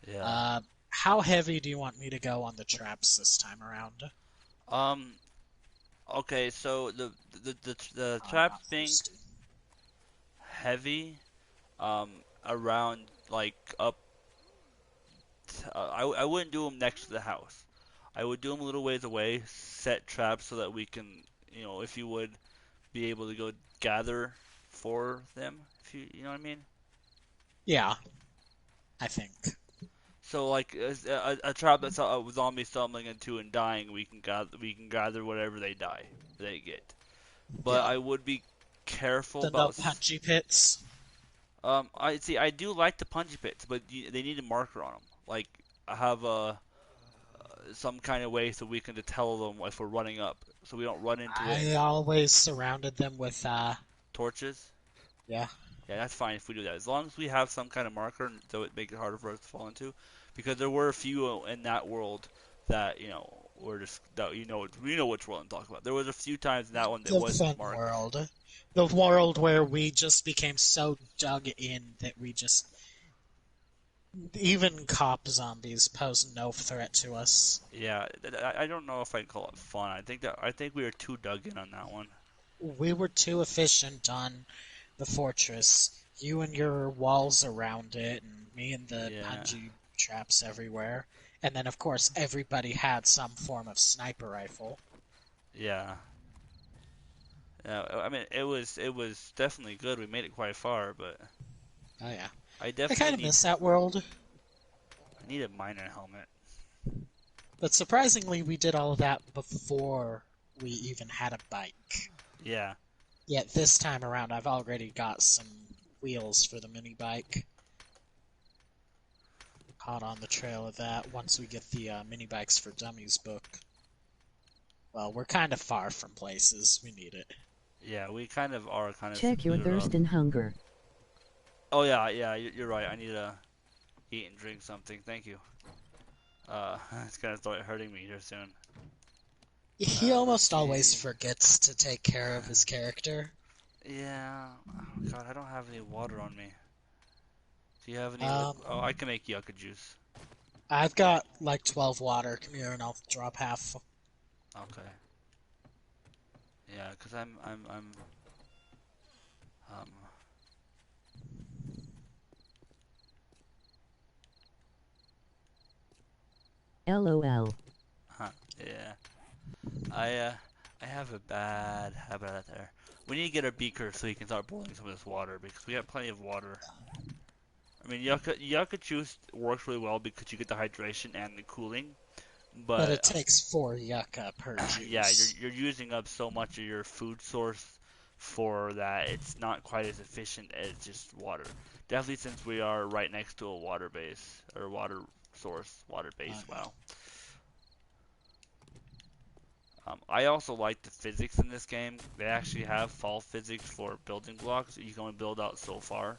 Yeah. How heavy do you want me to go on the traps this time around? Um. Okay. So the I'm traps not being thirsty. heavy, around like up. I wouldn't do them next to the house. I would do them a little ways away, set traps so that we can, if you would, be able to go gather for them. If you know what I mean. Yeah, I think. So like a trap that's a zombie stumbling into and dying, we can gather whatever they get. But Yeah. I would be careful The no about. punchy pits. I see. I do like the punchy pits, but they need a marker on them. Like I have some kind of way so we can tell them if we're running up, so we don't run into it. I always surrounded them with, Torches. yeah. Yeah, that's fine if we do that. As long as we have some kind of marker, so it makes it harder for us to fall into. Because there were a few in that world that were just that we know which world I'm talking about. There was a few times in that one that The wasn't fun marked. world. The world where we just became so dug in that we just... Even cop zombies pose no threat to us. Yeah, I don't know if I'd call it fun. I think we were too dug in on that one. We were too efficient on the fortress. You and your walls around it, and me and the Yeah. punji traps everywhere. And then, of course, everybody had some form of sniper rifle. Yeah. Yeah, I mean it was definitely good. We made it quite far, but Oh yeah. I I definitely kind of miss that world. I need a miner helmet. But surprisingly, we did all of that before we even had a bike. Yeah. Yet this time around, I've already got some wheels for the mini bike. Hot on the trail of that once we get the Mini Bikes for Dummies book. Well, we're kind of far from places. We need it. Yeah, we kind of are kind of Check your secluded thirst off. and hunger. Oh yeah, you're right. I need to eat and drink something. Thank you. It's gonna start hurting me here soon. He almost always see. forgets to take care of his character. Yeah. Oh God, I don't have any water on me. Do you have any? Um, Oh, I can make yucca juice. I've got like 12 water. Come here and I'll drop half. Okay. Yeah, cause I'm um. LOL. Huh, yeah. I have a bad habit out there. We need to get a beaker so you can start boiling some of this water because we have plenty of water. I mean, yucca juice works really well because you get the hydration and the cooling, But it but takes 4 yucca per juice. yeah, you're using up so much of your food source for that. It's not quite as efficient as just water. Definitely since we are right next to a water base or water source, water base. Wow. I also like the physics in this game. They actually have fall physics for building blocks. You can only build out so far.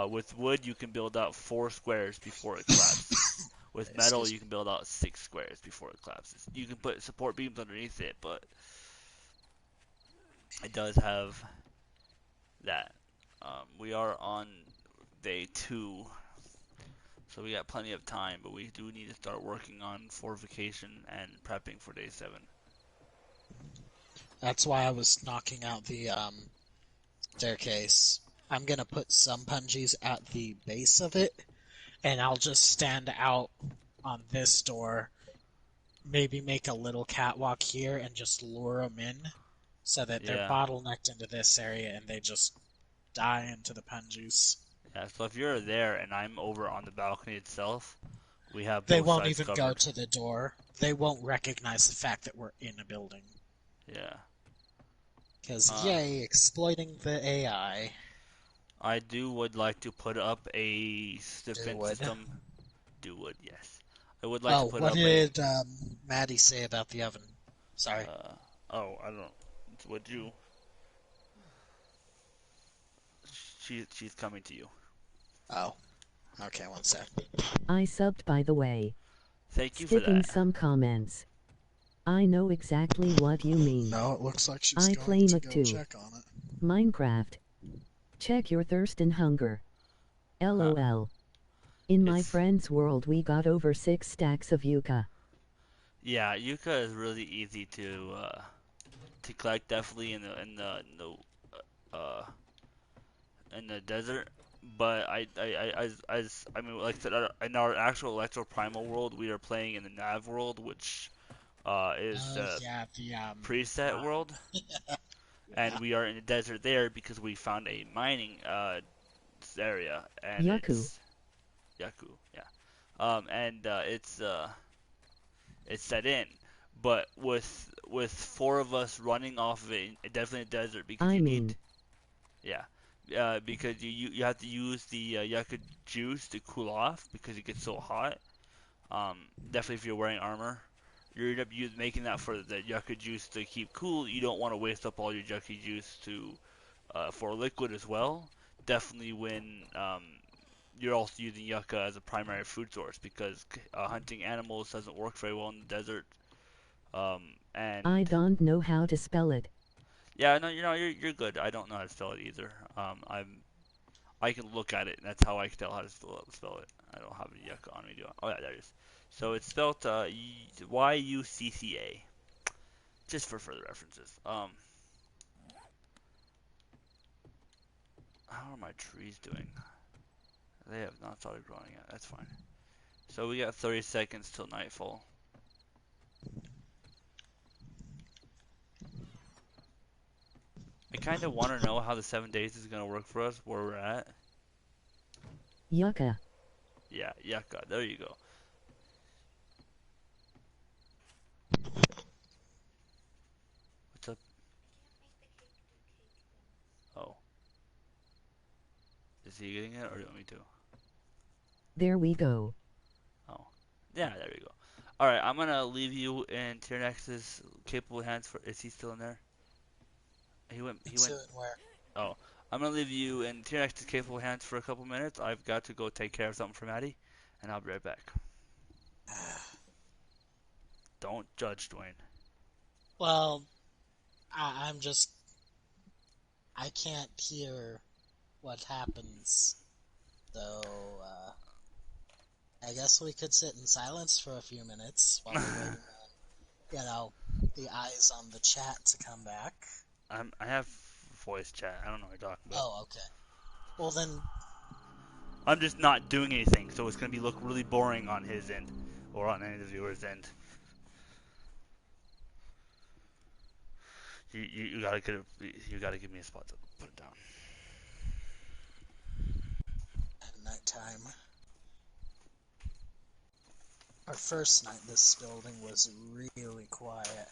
With wood, you can build out 4 squares before it collapses. With metal, you can build out 6 squares before it collapses. You can put support beams underneath it, but it does have that. We are on day 2, so we got plenty of time, but we do need to start working on fortification and prepping for day 7. That's why I was knocking out the staircase. I'm gonna put some punjies at the base of it, and I'll just stand out on this door, maybe make a little catwalk here, and just lure them in, so that they're Yeah. bottlenecked into this area and they just die into the punjies. Yeah, so if you're there and I'm over on the balcony itself, we have They both won't sides even covered. go to the door. They won't recognize the fact that we're in a building. Yeah. Because, yay, exploiting the AI. I would like to put up a defense wood. system. Do wood, yes. I would like to put what up did Maddie say about the oven? Sorry. I don't. Would you? She's coming to you. Oh. Okay, one sec. I subbed by the way. Thank you for Sticking that. some comments. I know exactly what you mean. No, it looks like she's I going claim to it go too. check on it. Minecraft. Check your thirst and hunger. LOL. In my It's friend's world we got over 6 stacks of yucca. yeah, yucca is really easy to collect definitely uh in the desert. But I mean, like I said, in our actual Electro Primal world, we are playing in the Nav world, which is Oh the yeah, the preset world, yeah. and we are in the desert there because we found a mining area, and Yaku. it's Yaku, yeah, and it's set in, but with four of us running off of it, definitely a desert because I you need, mean, yeah, because you have to use the yucca juice to cool off because it gets so hot. Definitely if you're wearing armor, you end up making that for the yucca juice to keep cool. You don't want to waste up all your yucca juice to for liquid as well. Definitely when you're also using yucca as a primary food source because hunting animals doesn't work very well in the desert. And I don't know how to spell it. yeah, no, you're good. I don't know how to spell it either. I can look at it, and that's how I can tell how to spell it. I don't have a yucca on me, do I? Oh yeah, there it is. So it's spelled Yucca, just for further references. How are my trees doing? They have not started growing yet. That's fine. So we got 30 seconds till nightfall. I kind of want to know how the 7 days is gonna work for us, where we're at. Yucca. Yeah, yucca. There you go. What's up? Oh, is he getting it, or do you want me to? There we go. Oh, yeah, there we go. All right, I'm gonna leave you in Tyrannex's capable hands. For is he still in there? He went. He To went. it where Oh, I'm gonna leave you in Tyrannex's capable hands for a couple minutes. I've got to go take care of something for Maddie, and I'll be right back. Don't judge, Dwayne. well, I'm just I can't hear what happens, so I guess we could sit in silence for a few minutes while we're waiting on, the eyes on the chat to come back. I have voice chat. I don't know what you're talking about. Oh, okay. Well then, I'm just not doing anything, so it's gonna look really boring on his end, or on any of the viewers' end. You gotta you gotta give me a spot to put it down. at nighttime. Our first night this building was really quiet.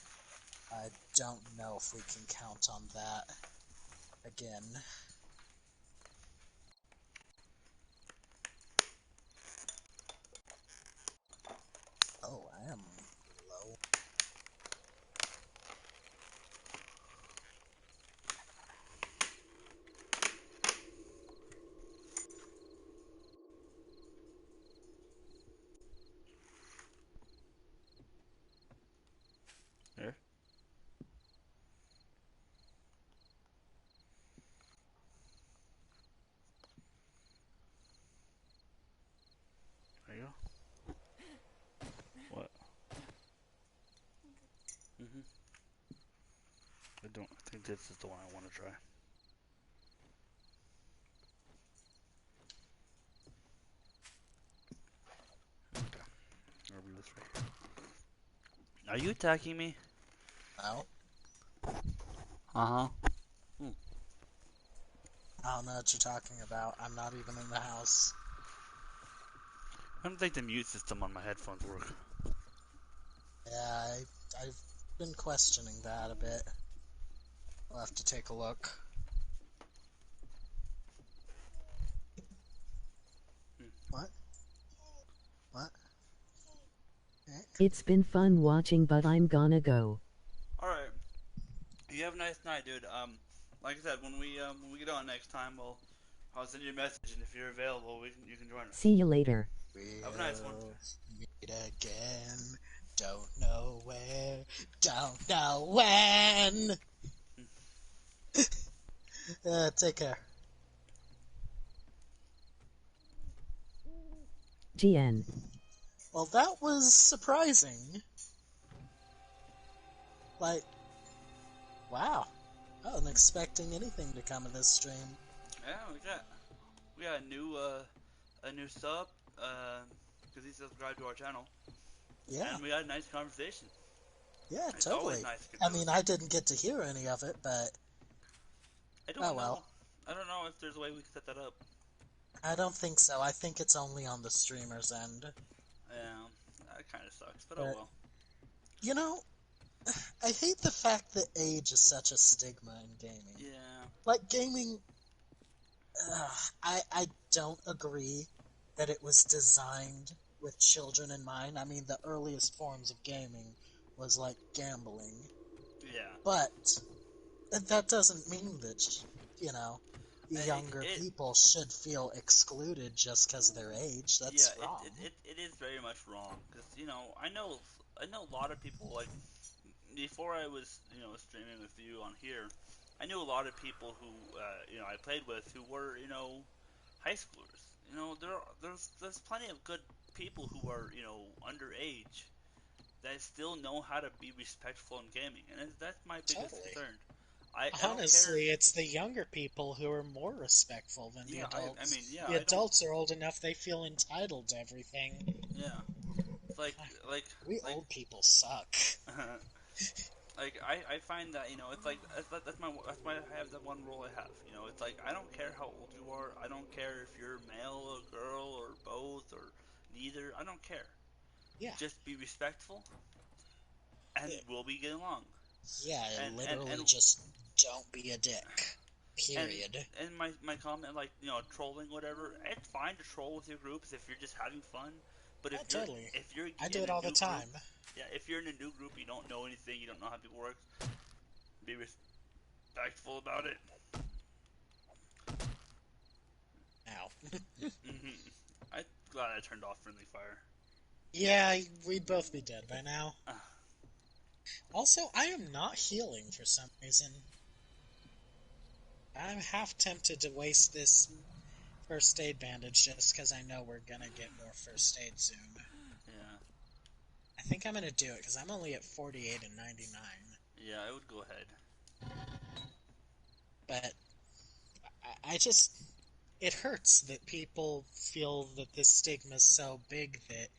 I don't know if we can count on that again. Oh, I am low. There. There you go. What? I don't. I think this is the one I want to try. Okay. I'll do this right here. Are you attacking me? No? Uh huh. I don't know what you're talking about. I'm not even in the house. I don't think the mute system on my headphones work. Yeah, I've been questioning that a bit. We'll have to take a look. What? What? It's been fun watching, but I'm gonna go. All right. You have a nice night, dude. Like I said, when we get on next time, I'll send you a message, and if you're available, you can join us. See you later. Have a nice one. Meet again. Don't know where. Don't know when. Take care. GN. Well, that was surprising. Like, wow. I wasn't expecting anything to come of this stream. Yeah, we got a new sub, because he subscribed to our channel, Yeah, and we had a nice conversation. yeah, It's always totally. nice to I do mean, it. I didn't get to hear any of it, but I oh don't know. well. I don't know if there's a way we can set that up. I don't think so. I think it's only on the streamer's end. Yeah, that kind of sucks, but oh But, well. you know, I hate the fact that age is such a stigma in gaming. Yeah, Like, gaming, I don't agree that it was designed with children in mind. I mean, the earliest forms of gaming was like gambling. yeah. But that doesn't mean that, you know, younger It people should feel excluded just because of their age. yeah, That's wrong. it is very much wrong because I know a lot of people like before I was streaming with you on here. I knew a lot of people who I played with who were high schoolers. There's plenty of good people who are underage that still know how to be respectful in gaming, and that's my biggest Totally. concern. I don't care. Honestly, it's the younger people who are more respectful than the Yeah, I adults. mean, yeah, The I don't. adults are old enough they feel entitled to everything. Yeah, it's like We like old people suck. like I find that it's like that's my I have that one rule I have. It's like I don't care how old you are. I don't care if you're male or girl or both or neither. I don't care. Yeah. Just be respectful, and we'll be getting along. Yeah, And and literally and just don't be a dick. and Period. and my comment, like trolling, whatever, it's fine to troll with your groups if you're just having fun. But Yeah, totally. if you're I do in it a all the new group, time. yeah, if you're in a new group, you don't know anything, you don't know how people work, be respectful about it. Now. I'm glad I turned off friendly fire. Yeah, we'd both be dead by now. Uh, Also, I am not healing for some reason. I'm half tempted to waste this first aid bandage just because I know we're gonna get more first aid soon. yeah, I think I'm gonna do it because I'm only at 48 and 99. yeah, I would go ahead. But I just. It hurts that people feel that this stigma is so big that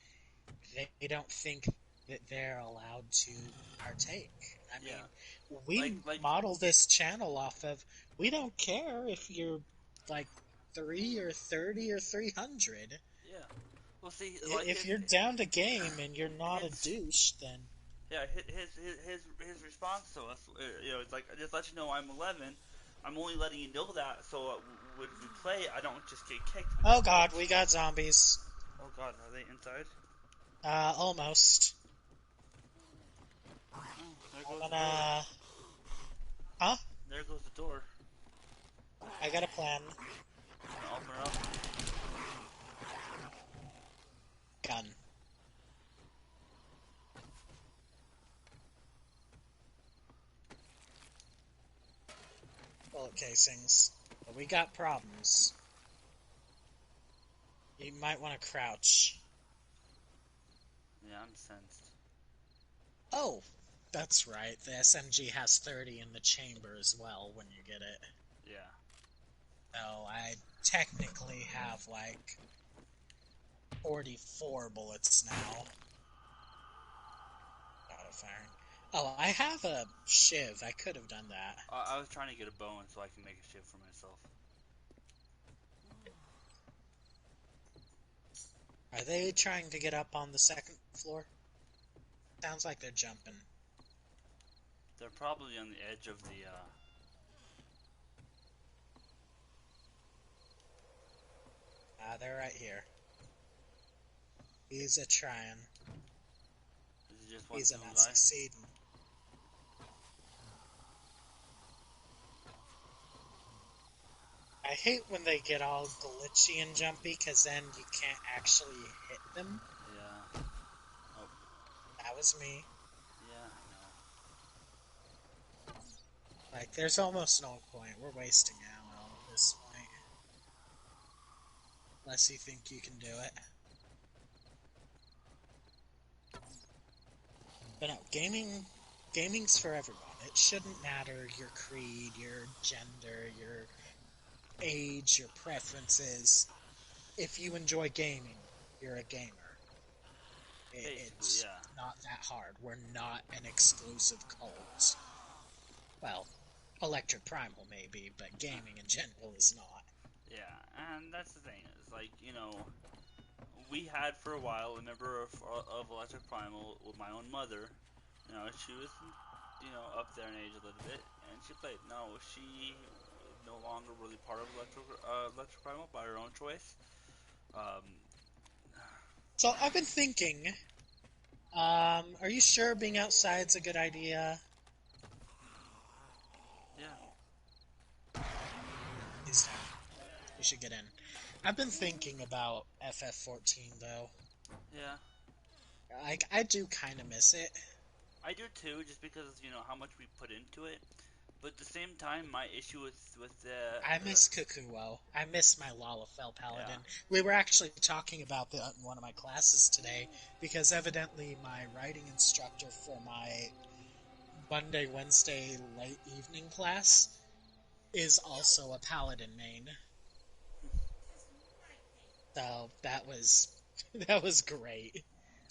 they don't think that they're allowed to partake. I Yeah, mean, we like model this channel off of, we don't care if you're like 3 or 30 or 300. yeah. Well, see, like If you're down to game and you're not a his douche, then yeah, his response to us, it's like, just let you know I'm 11. I'm only letting you know that so when we play, I don't just get kicked. oh god, we got zombies. Oh god, are they inside? Almost. Oh, there I'm goes the door. gonna. Huh? There goes the door. I got a plan. Gonna open it up. Gun. Bullet casings. But we got problems. You might want to crouch. Yeah, I'm sensed. Oh, that's right. The SMG has 30 in the chamber as well when you get it. Yeah. So I technically have like 44 bullets now. Auto firing. Oh, I have a shiv. I could have done that. I was trying to get a bone so I can make a shift for myself. Are they trying to get up on the second floor? Sounds like they're jumping. They're probably on the edge of the, They're right here. He's a trying. is it just one He's a single not guy? succeeding. I hate when they get all glitchy and jumpy, because then you can't actually hit them. Yeah. Oh, That was me. yeah, I know. Like, there's almost no point. We're wasting ammo at this point. Unless you think you can do it. But no, gaming's for everyone. It shouldn't matter your creed, your gender, your age, your preferences. If you enjoy gaming, you're a gamer. Basically, It's yeah. not that hard. We're not an exclusive cult. Well, Electric Primal maybe, but gaming in general is not. Yeah, and that's the thing is like we had for a while a member of Electric Primal with my own mother. She was up there in age a little bit, and she played. No, she no longer really part of Electric Primal by her own choice. Um, So I've been thinking, are you sure being outside's a good idea? yeah, He's down. You should get in. I've been thinking about FF14 though. yeah, I do kind of miss it. I do too, just because how much we put into it. But at the same time, my issue with I miss Kukuo. I miss my Lalafell yeah. Paladin. We were actually talking about that in one of my classes today because evidently my writing instructor for my Monday, Wednesday late evening class is also a Paladin main. So that was that was great.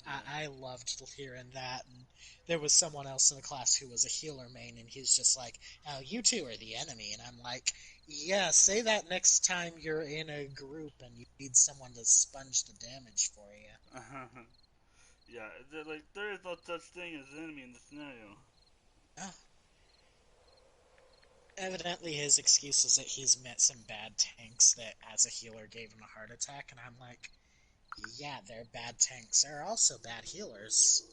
I loved hearing that. And there was someone else in the class who was a healer main, and he's just like, "Oh, you two are the enemy." And I'm like, "Yeah, say that next time you're in a group and you need someone to sponge the damage for you." Yeah, like there is no such thing as an enemy in this scenario. Oh, evidently, his excuse is that he's met some bad tanks that, as a healer, gave him a heart attack. And I'm like, "Yeah, they're bad tanks. They're also bad healers.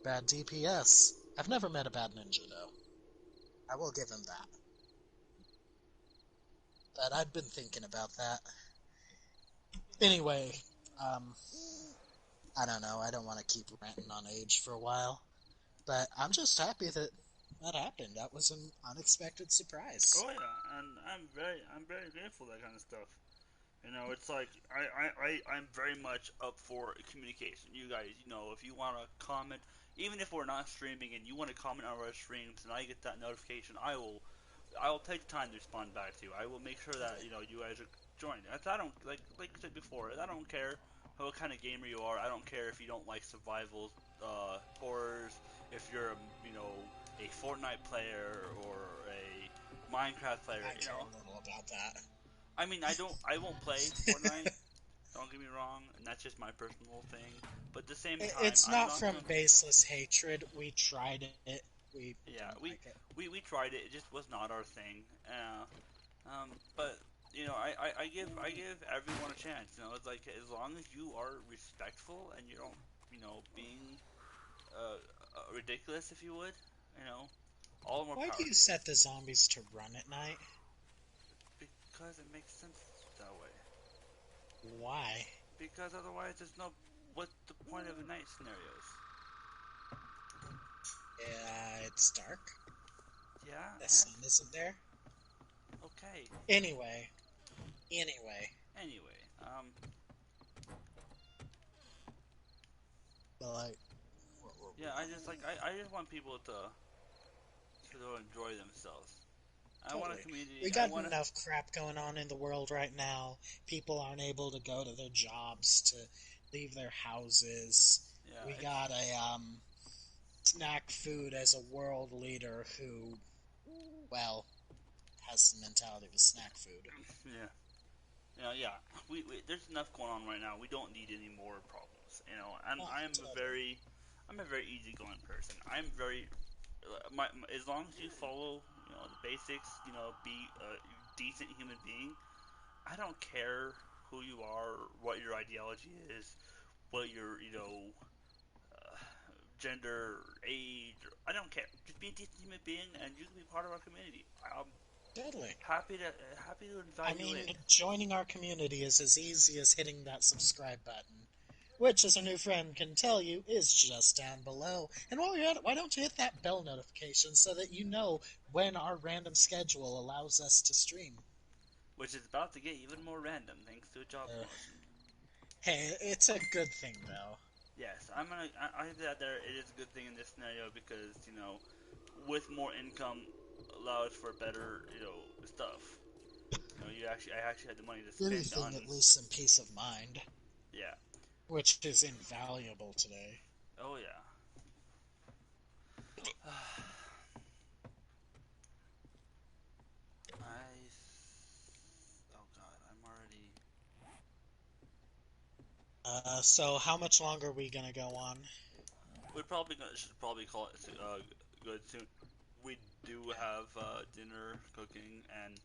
Bad DPS. I've never met a bad ninja though. I will give him that." But I've been thinking about that. Anyway, um, I don't know. I don't want to keep ranting on age for a while. But I'm just happy that that happened. That was an unexpected surprise. Oh yeah, and I'm very grateful for that kind of stuff. It's like I'm very much up for communication. You guys, if you want to comment, even if we're not streaming and you want to comment on our streams and I get that notification, I will take the time to respond back to you. I will make sure that you guys are joined. I don't like I said before. I don't care what kind of gamer you are. I don't care if you don't like survival horrors. If you're a Fortnite player or a Minecraft player. I care a little about that. I mean, I won't play Fortnite. Don't get me wrong, and that's just my personal thing. But at the same time, It's I'm not not from gonna. baseless hatred. We tried it. We Yeah, didn't we like it. we we tried it. It just was not our thing. But I give everyone a chance. It's like as long as you are respectful and you don't being ridiculous, if you would, you know, all the more Why power do you to you. set the zombies to run at night? Because it makes sense that way. Why? Because otherwise, there's no. What's the point of a night scenarios? Yeah, it's dark. Yeah, The and sun isn't there. okay. Anyway, anyway. Anyway, But like, yeah, I just want people to enjoy themselves. I want a totally. community. We I got want to. enough crap going on in the world right now. People aren't able to go to their jobs, to leave their houses. Yeah, We it's got a snack food as a world leader who, well, has the mentality of a snack food. yeah. Yeah. There's enough going on right now. We don't need any more problems. And Oh, totally. I'm a very easygoing person. I'm very as long as you follow the basics, be a decent human being. I don't care who you are, what your ideology is, what your uh, gender, age. I don't care. Just be a decent human being, and you can be part of our community. I'm Totally. happy to I invite you mean, in. joining our community is as easy as hitting that subscribe button, which, as a new friend can tell you, is just down below. And while you're at it, why don't you hit that bell notification so that you know when our random schedule allows us to stream? Which is about to get even more random thanks to a job Uh, promotion. hey, it's a good thing, though. Yes, I think that there it is a good thing in this scenario because with more income allows for better stuff. I actually had the money to spend Anything, on. at least some peace of mind, Yeah. which is invaluable today. Oh yeah. Oh God, I'm already. So how much longer are we gonna go on? Should probably call it good soon. We do have dinner cooking and.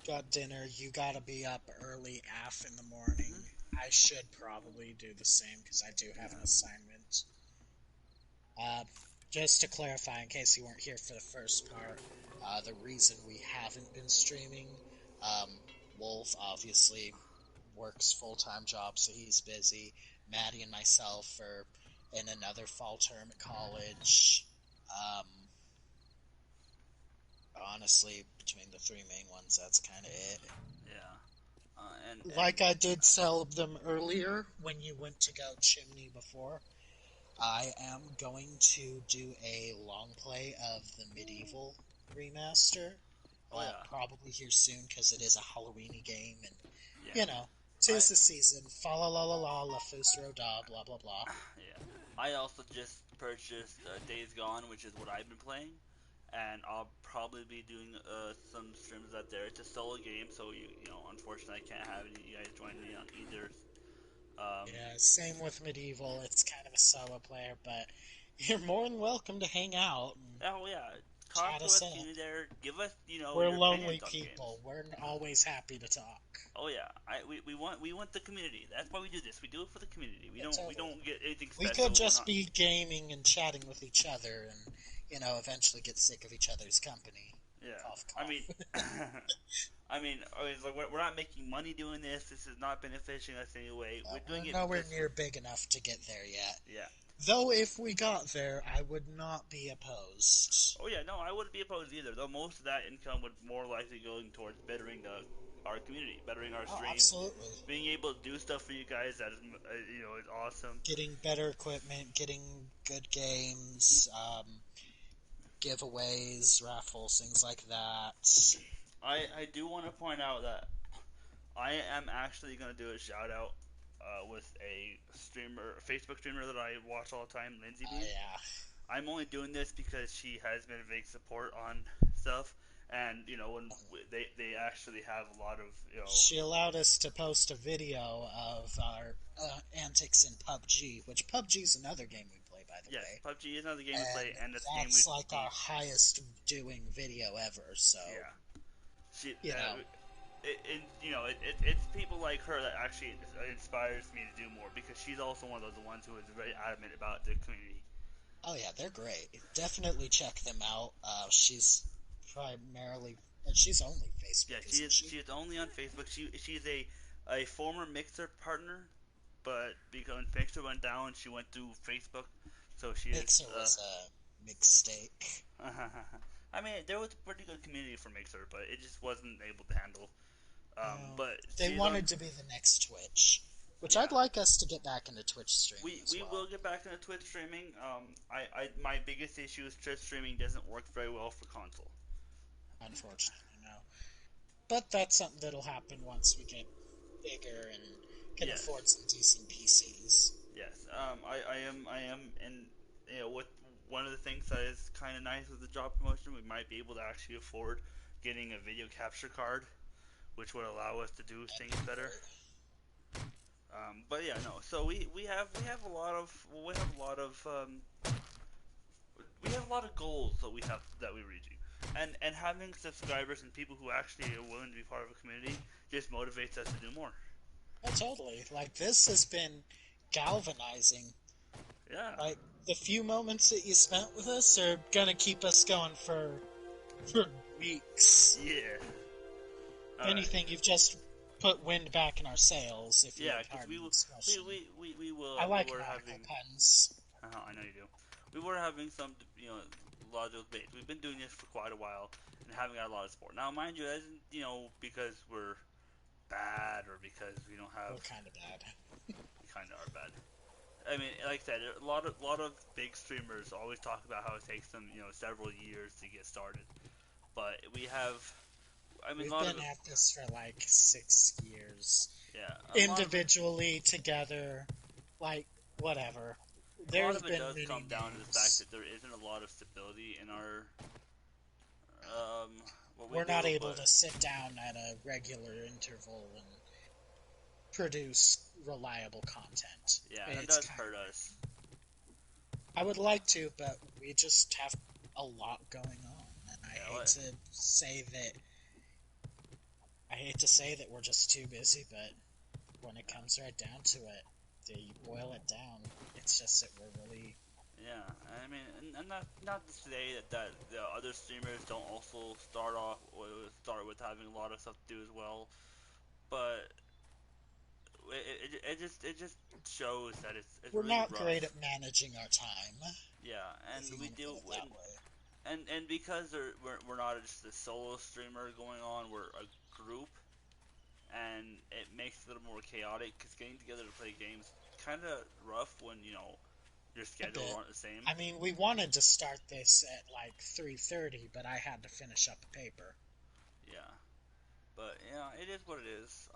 Got dinner. You gotta be up early af in the morning. Mhm. I should probably do the same because I do have an Yeah. assignment. Uh, just to clarify, in case you weren't here for the first part, the reason we haven't been streaming, um, Wolf obviously works full-time job, so he's busy. Maddie and myself are in another fall term at college. Um, honestly, between the three main ones, that's kind of it. Yeah. And Like I did tell them earlier when you went to go chimney before, I am going to do a long play of the Medieval remaster. oh yeah. Probably here soon because it is a Halloweeny game, and Yeah. you know, I tis the season. Fa la la la la la fus da blah blah blah. yeah. I also just purchased Days Gone, which is what I've been playing, and I'll probably be doing some streams out there. It's a solo game, so unfortunately, I can't have any of you guys join me on either. Yeah, same with Medieval. It's kind of a solo player, but you're more than welcome to hang out and Oh yeah, talk chat to us us up. community there. Give us We're your opinions lonely on games. people. We're always happy to talk. Oh yeah, we want the community. That's why we do this. We do it for the community. We Yeah, don't we totally. don't get anything We could special. We're just not. be gaming and chatting with each other and, eventually get sick of each other's company. Yeah, Cough, I mean, cough. it's like we're not making money doing this. This is not benefiting us anyway. We're We're doing it nowhere because near big enough to get there yet. yeah. Though if we got there, I would not be opposed. Oh yeah, no, I wouldn't be opposed either. Though most of that income would more likely going towards bettering our community, bettering our Oh, streams, absolutely. being able to do stuff for you guys that is awesome. Getting better equipment, getting good games, giveaways, raffles, things like that. I do want to point out that I am actually going to do a shout out with a Facebook streamer that I watch all the time, Lindsay Oh, Bean. yeah. I'm only doing this because she has been a big support on stuff, and when they actually have a lot of She allowed us to post a video of our antics in PUBG, which PUBG is another game we play, by the yes, way. PUBG is another game we And play, and it's a game that's like we our highest doing video ever, so, yeah she you know. it's people like her that actually inspires me to do more because she's also one of those ones who is very adamant about the community. Oh, yeah, they're great. Definitely check them out. She's primarily, and she's only Yeah, Facebook, she isn't is. she? She is only on Facebook. She's a former Mixer partner, but because when Mixer went down, she went to Facebook. So she is. Mixer was a mistake. I mean, there was a pretty good community for Mixer, but it just wasn't able to handle. No. But They she's on. wanted to be the next Twitch, which Yeah, I'd like us to get back into Twitch streaming as we well. will get back into Twitch streaming. My biggest issue is Twitch streaming doesn't work very well for console. Unfortunately, no. But that's something that'll happen once we get bigger and can Yes. afford some decent PCs. Yes, I am, and with one of the things that is kind of nice with the job promotion, we might be able to actually afford getting a video capture card, which would allow us to do things better. But yeah, no. So we have a lot of we have a lot of goals that we're reaching, and having subscribers and people who actually are willing to be part of a community just motivates us to do more. Oh, totally. Like, this has been galvanizing. Yeah. Like, the few moments that you spent with us are gonna keep us going for weeks. Yeah. If anything, you've just put wind back in our sails, if you Yeah, would because pardon the expression. we will. I like we were nautical having. puns. I know you do. We were having some, logical debates. We've been doing this for quite a while and haven't got a lot of support. Now, mind you, that isn't, because we're bad or because we don't have. We're kind of bad. We kind of are bad. I mean, like I said, a lot of big streamers always talk about how it takes them, several years to get started. But we have, I mean, a We've lot of been it, at this for like 6 years. yeah, Individually, together, like, whatever. a lot There's of it been does many come down to the fact names. that there isn't a lot of stability in our what we We're not do. able But to sit down at a regular interval and produce reliable content. yeah, and it It's does kind hurt of. us. I would like to, but we just have a lot going on, and Yeah, what? I hate to say that we're just too busy, but when it comes right down to it, you boil it down, it's just that we're really. Yeah, I mean, and not to say that the other streamers don't also start with having a lot of stuff to do as well, but it just shows that it's We're really not great rough. at managing our time, Yeah, and if you we want to do, put it that way. and because we're not just a solo streamer going on, we're a group, and it makes it a little more chaotic because getting together to play games kind of rough when your A schedules bit. aren't the same. I mean, we wanted to start this at like 3:30, but I had to finish up a paper. Yeah, but it is what it is.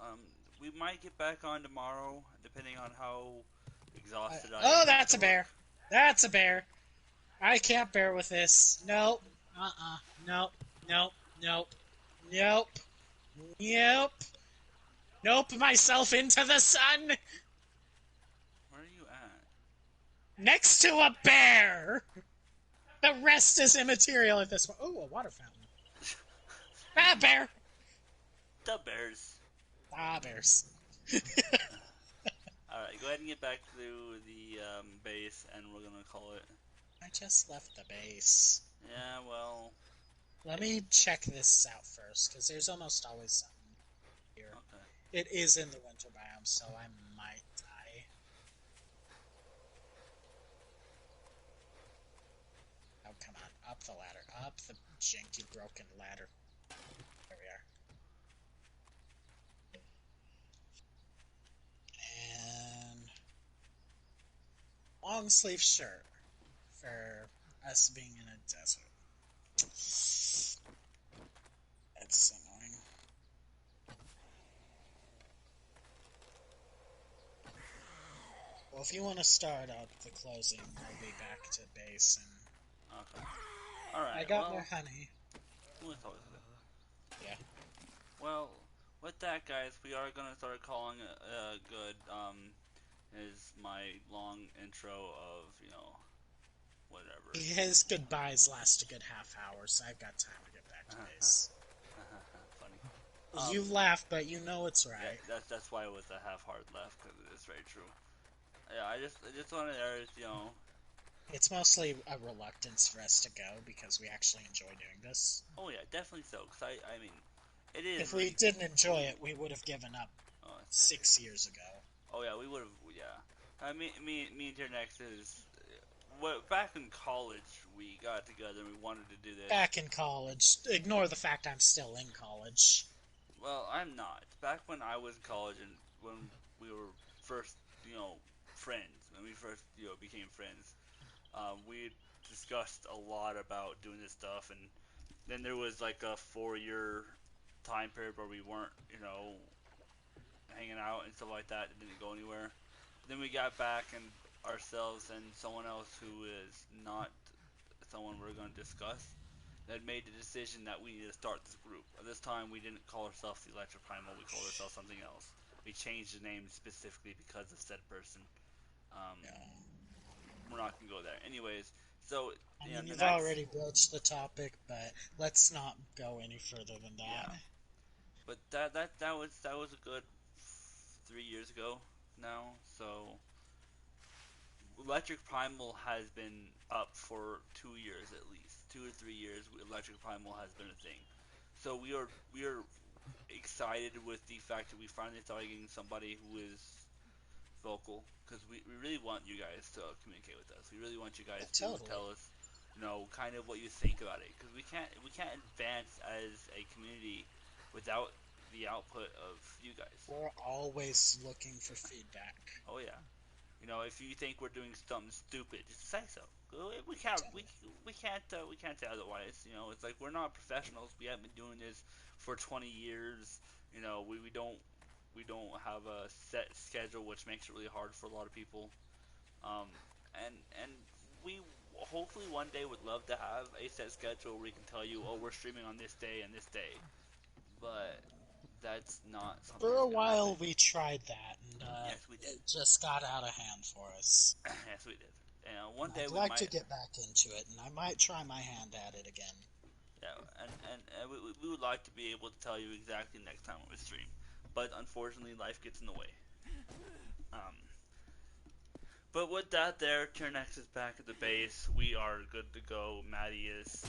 We might get back on tomorrow, depending on how exhausted I Oh, am that's after a work. bear. That's a bear. I can't bear with this. Nope. Nope. Nope. Nope. Nope. Nope. Nope myself into the sun Where are you at? next to a bear. The rest is immaterial at this point. Oh, a water fountain. Ah, bear. The Bears. Ah, bears. All right, go ahead and get back to the base, and we're gonna call it. I just left the base. Yeah, well, Let me check this out first, because there's almost always something here. okay. It is in the winter biome, so I might die. Oh, come on. Up the ladder. Up the janky, broken ladder. There we are. And long sleeve shirt for us being in a desert. That's annoying. Well, if you want to start up the closing, I'll be back to base, and Okay. All right. I got Well, more honey. we'll talk about it. Yeah. Well, with that, guys, we are gonna start calling it good. Is my long intro of whatever. His goodbyes last a good half hour, so I've got time to get back to base. Funny. You laugh, but you know it's Yeah, right. that's why it was a half-hearted laugh because it is very true. Yeah, I just wanted to It's mostly a reluctance for us to go because we actually enjoy doing this. Oh yeah, definitely so. Cause I mean, it is If we really. didn't enjoy it, we would have given up Oh, 6 years ago. oh yeah, we would have. Yeah. Me and Ternex is. Back in college, we got together and we wanted to do this. Back in college, ignore the fact I'm still in college. Well, I'm not. Back when I was in college and when we were first, friends, when we first, became friends, we discussed a lot about doing this stuff, and then there was like a 4 year time period where we weren't, hanging out and stuff like that. It didn't go anywhere. Then we got back and ourselves and someone else who is not someone we're going to discuss that made the decision that we need to start this group. At this time, we didn't call ourselves the Electric Primal. We called ourselves something else. We changed the name specifically because of said person. Um, Yeah. we're not going to go there. Anyways, so I yeah, mean, the you've next. already broached the topic, but let's not go any further than that. Yeah. But that was a good 3 years ago now. So Electric Primal has been up for 2 years at least, 2 or 3 years. Electric Primal has been a thing. So we are excited with the fact that we finally started getting somebody who is vocal because we really want you guys to communicate with us. We really want you guys to Totally. tell us, kind of what you think about it because we can't advance as a community without the output of you guys. We're always looking for feedback. Oh yeah. You know, if you think we're doing something stupid, just say so. We can't say otherwise. You know, it's like we're not professionals. We haven't been doing this for 20 years. You know, we don't have a set schedule, which makes it really hard for a lot of people. Um, and we hopefully one day would love to have a set schedule where we can tell you, oh, we're streaming on this day and this day. But that's not something For that's a gonna happen. while, we tried that, and Yes, we did. it just got out of hand for us. Yes, we did. And one And day I'd we like to might. get back into it, and I might try my hand at it again. Yeah, and we would like to be able to tell you exactly next time we stream, but unfortunately, life gets in the way. Um, but with that, there, Tiernex is back at the base. We are good to go. Maddie is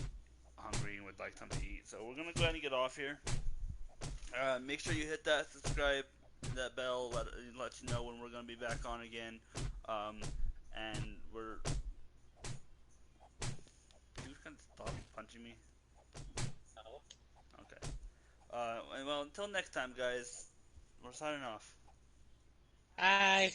hungry and would like something to eat, so we're gonna go ahead and get off here. Make sure you hit that subscribe, that bell, let you know when we're gonna be back on again. Um, and we're. You can stop punching me. No. Okay. Well, until next time, guys. We're signing off. Bye.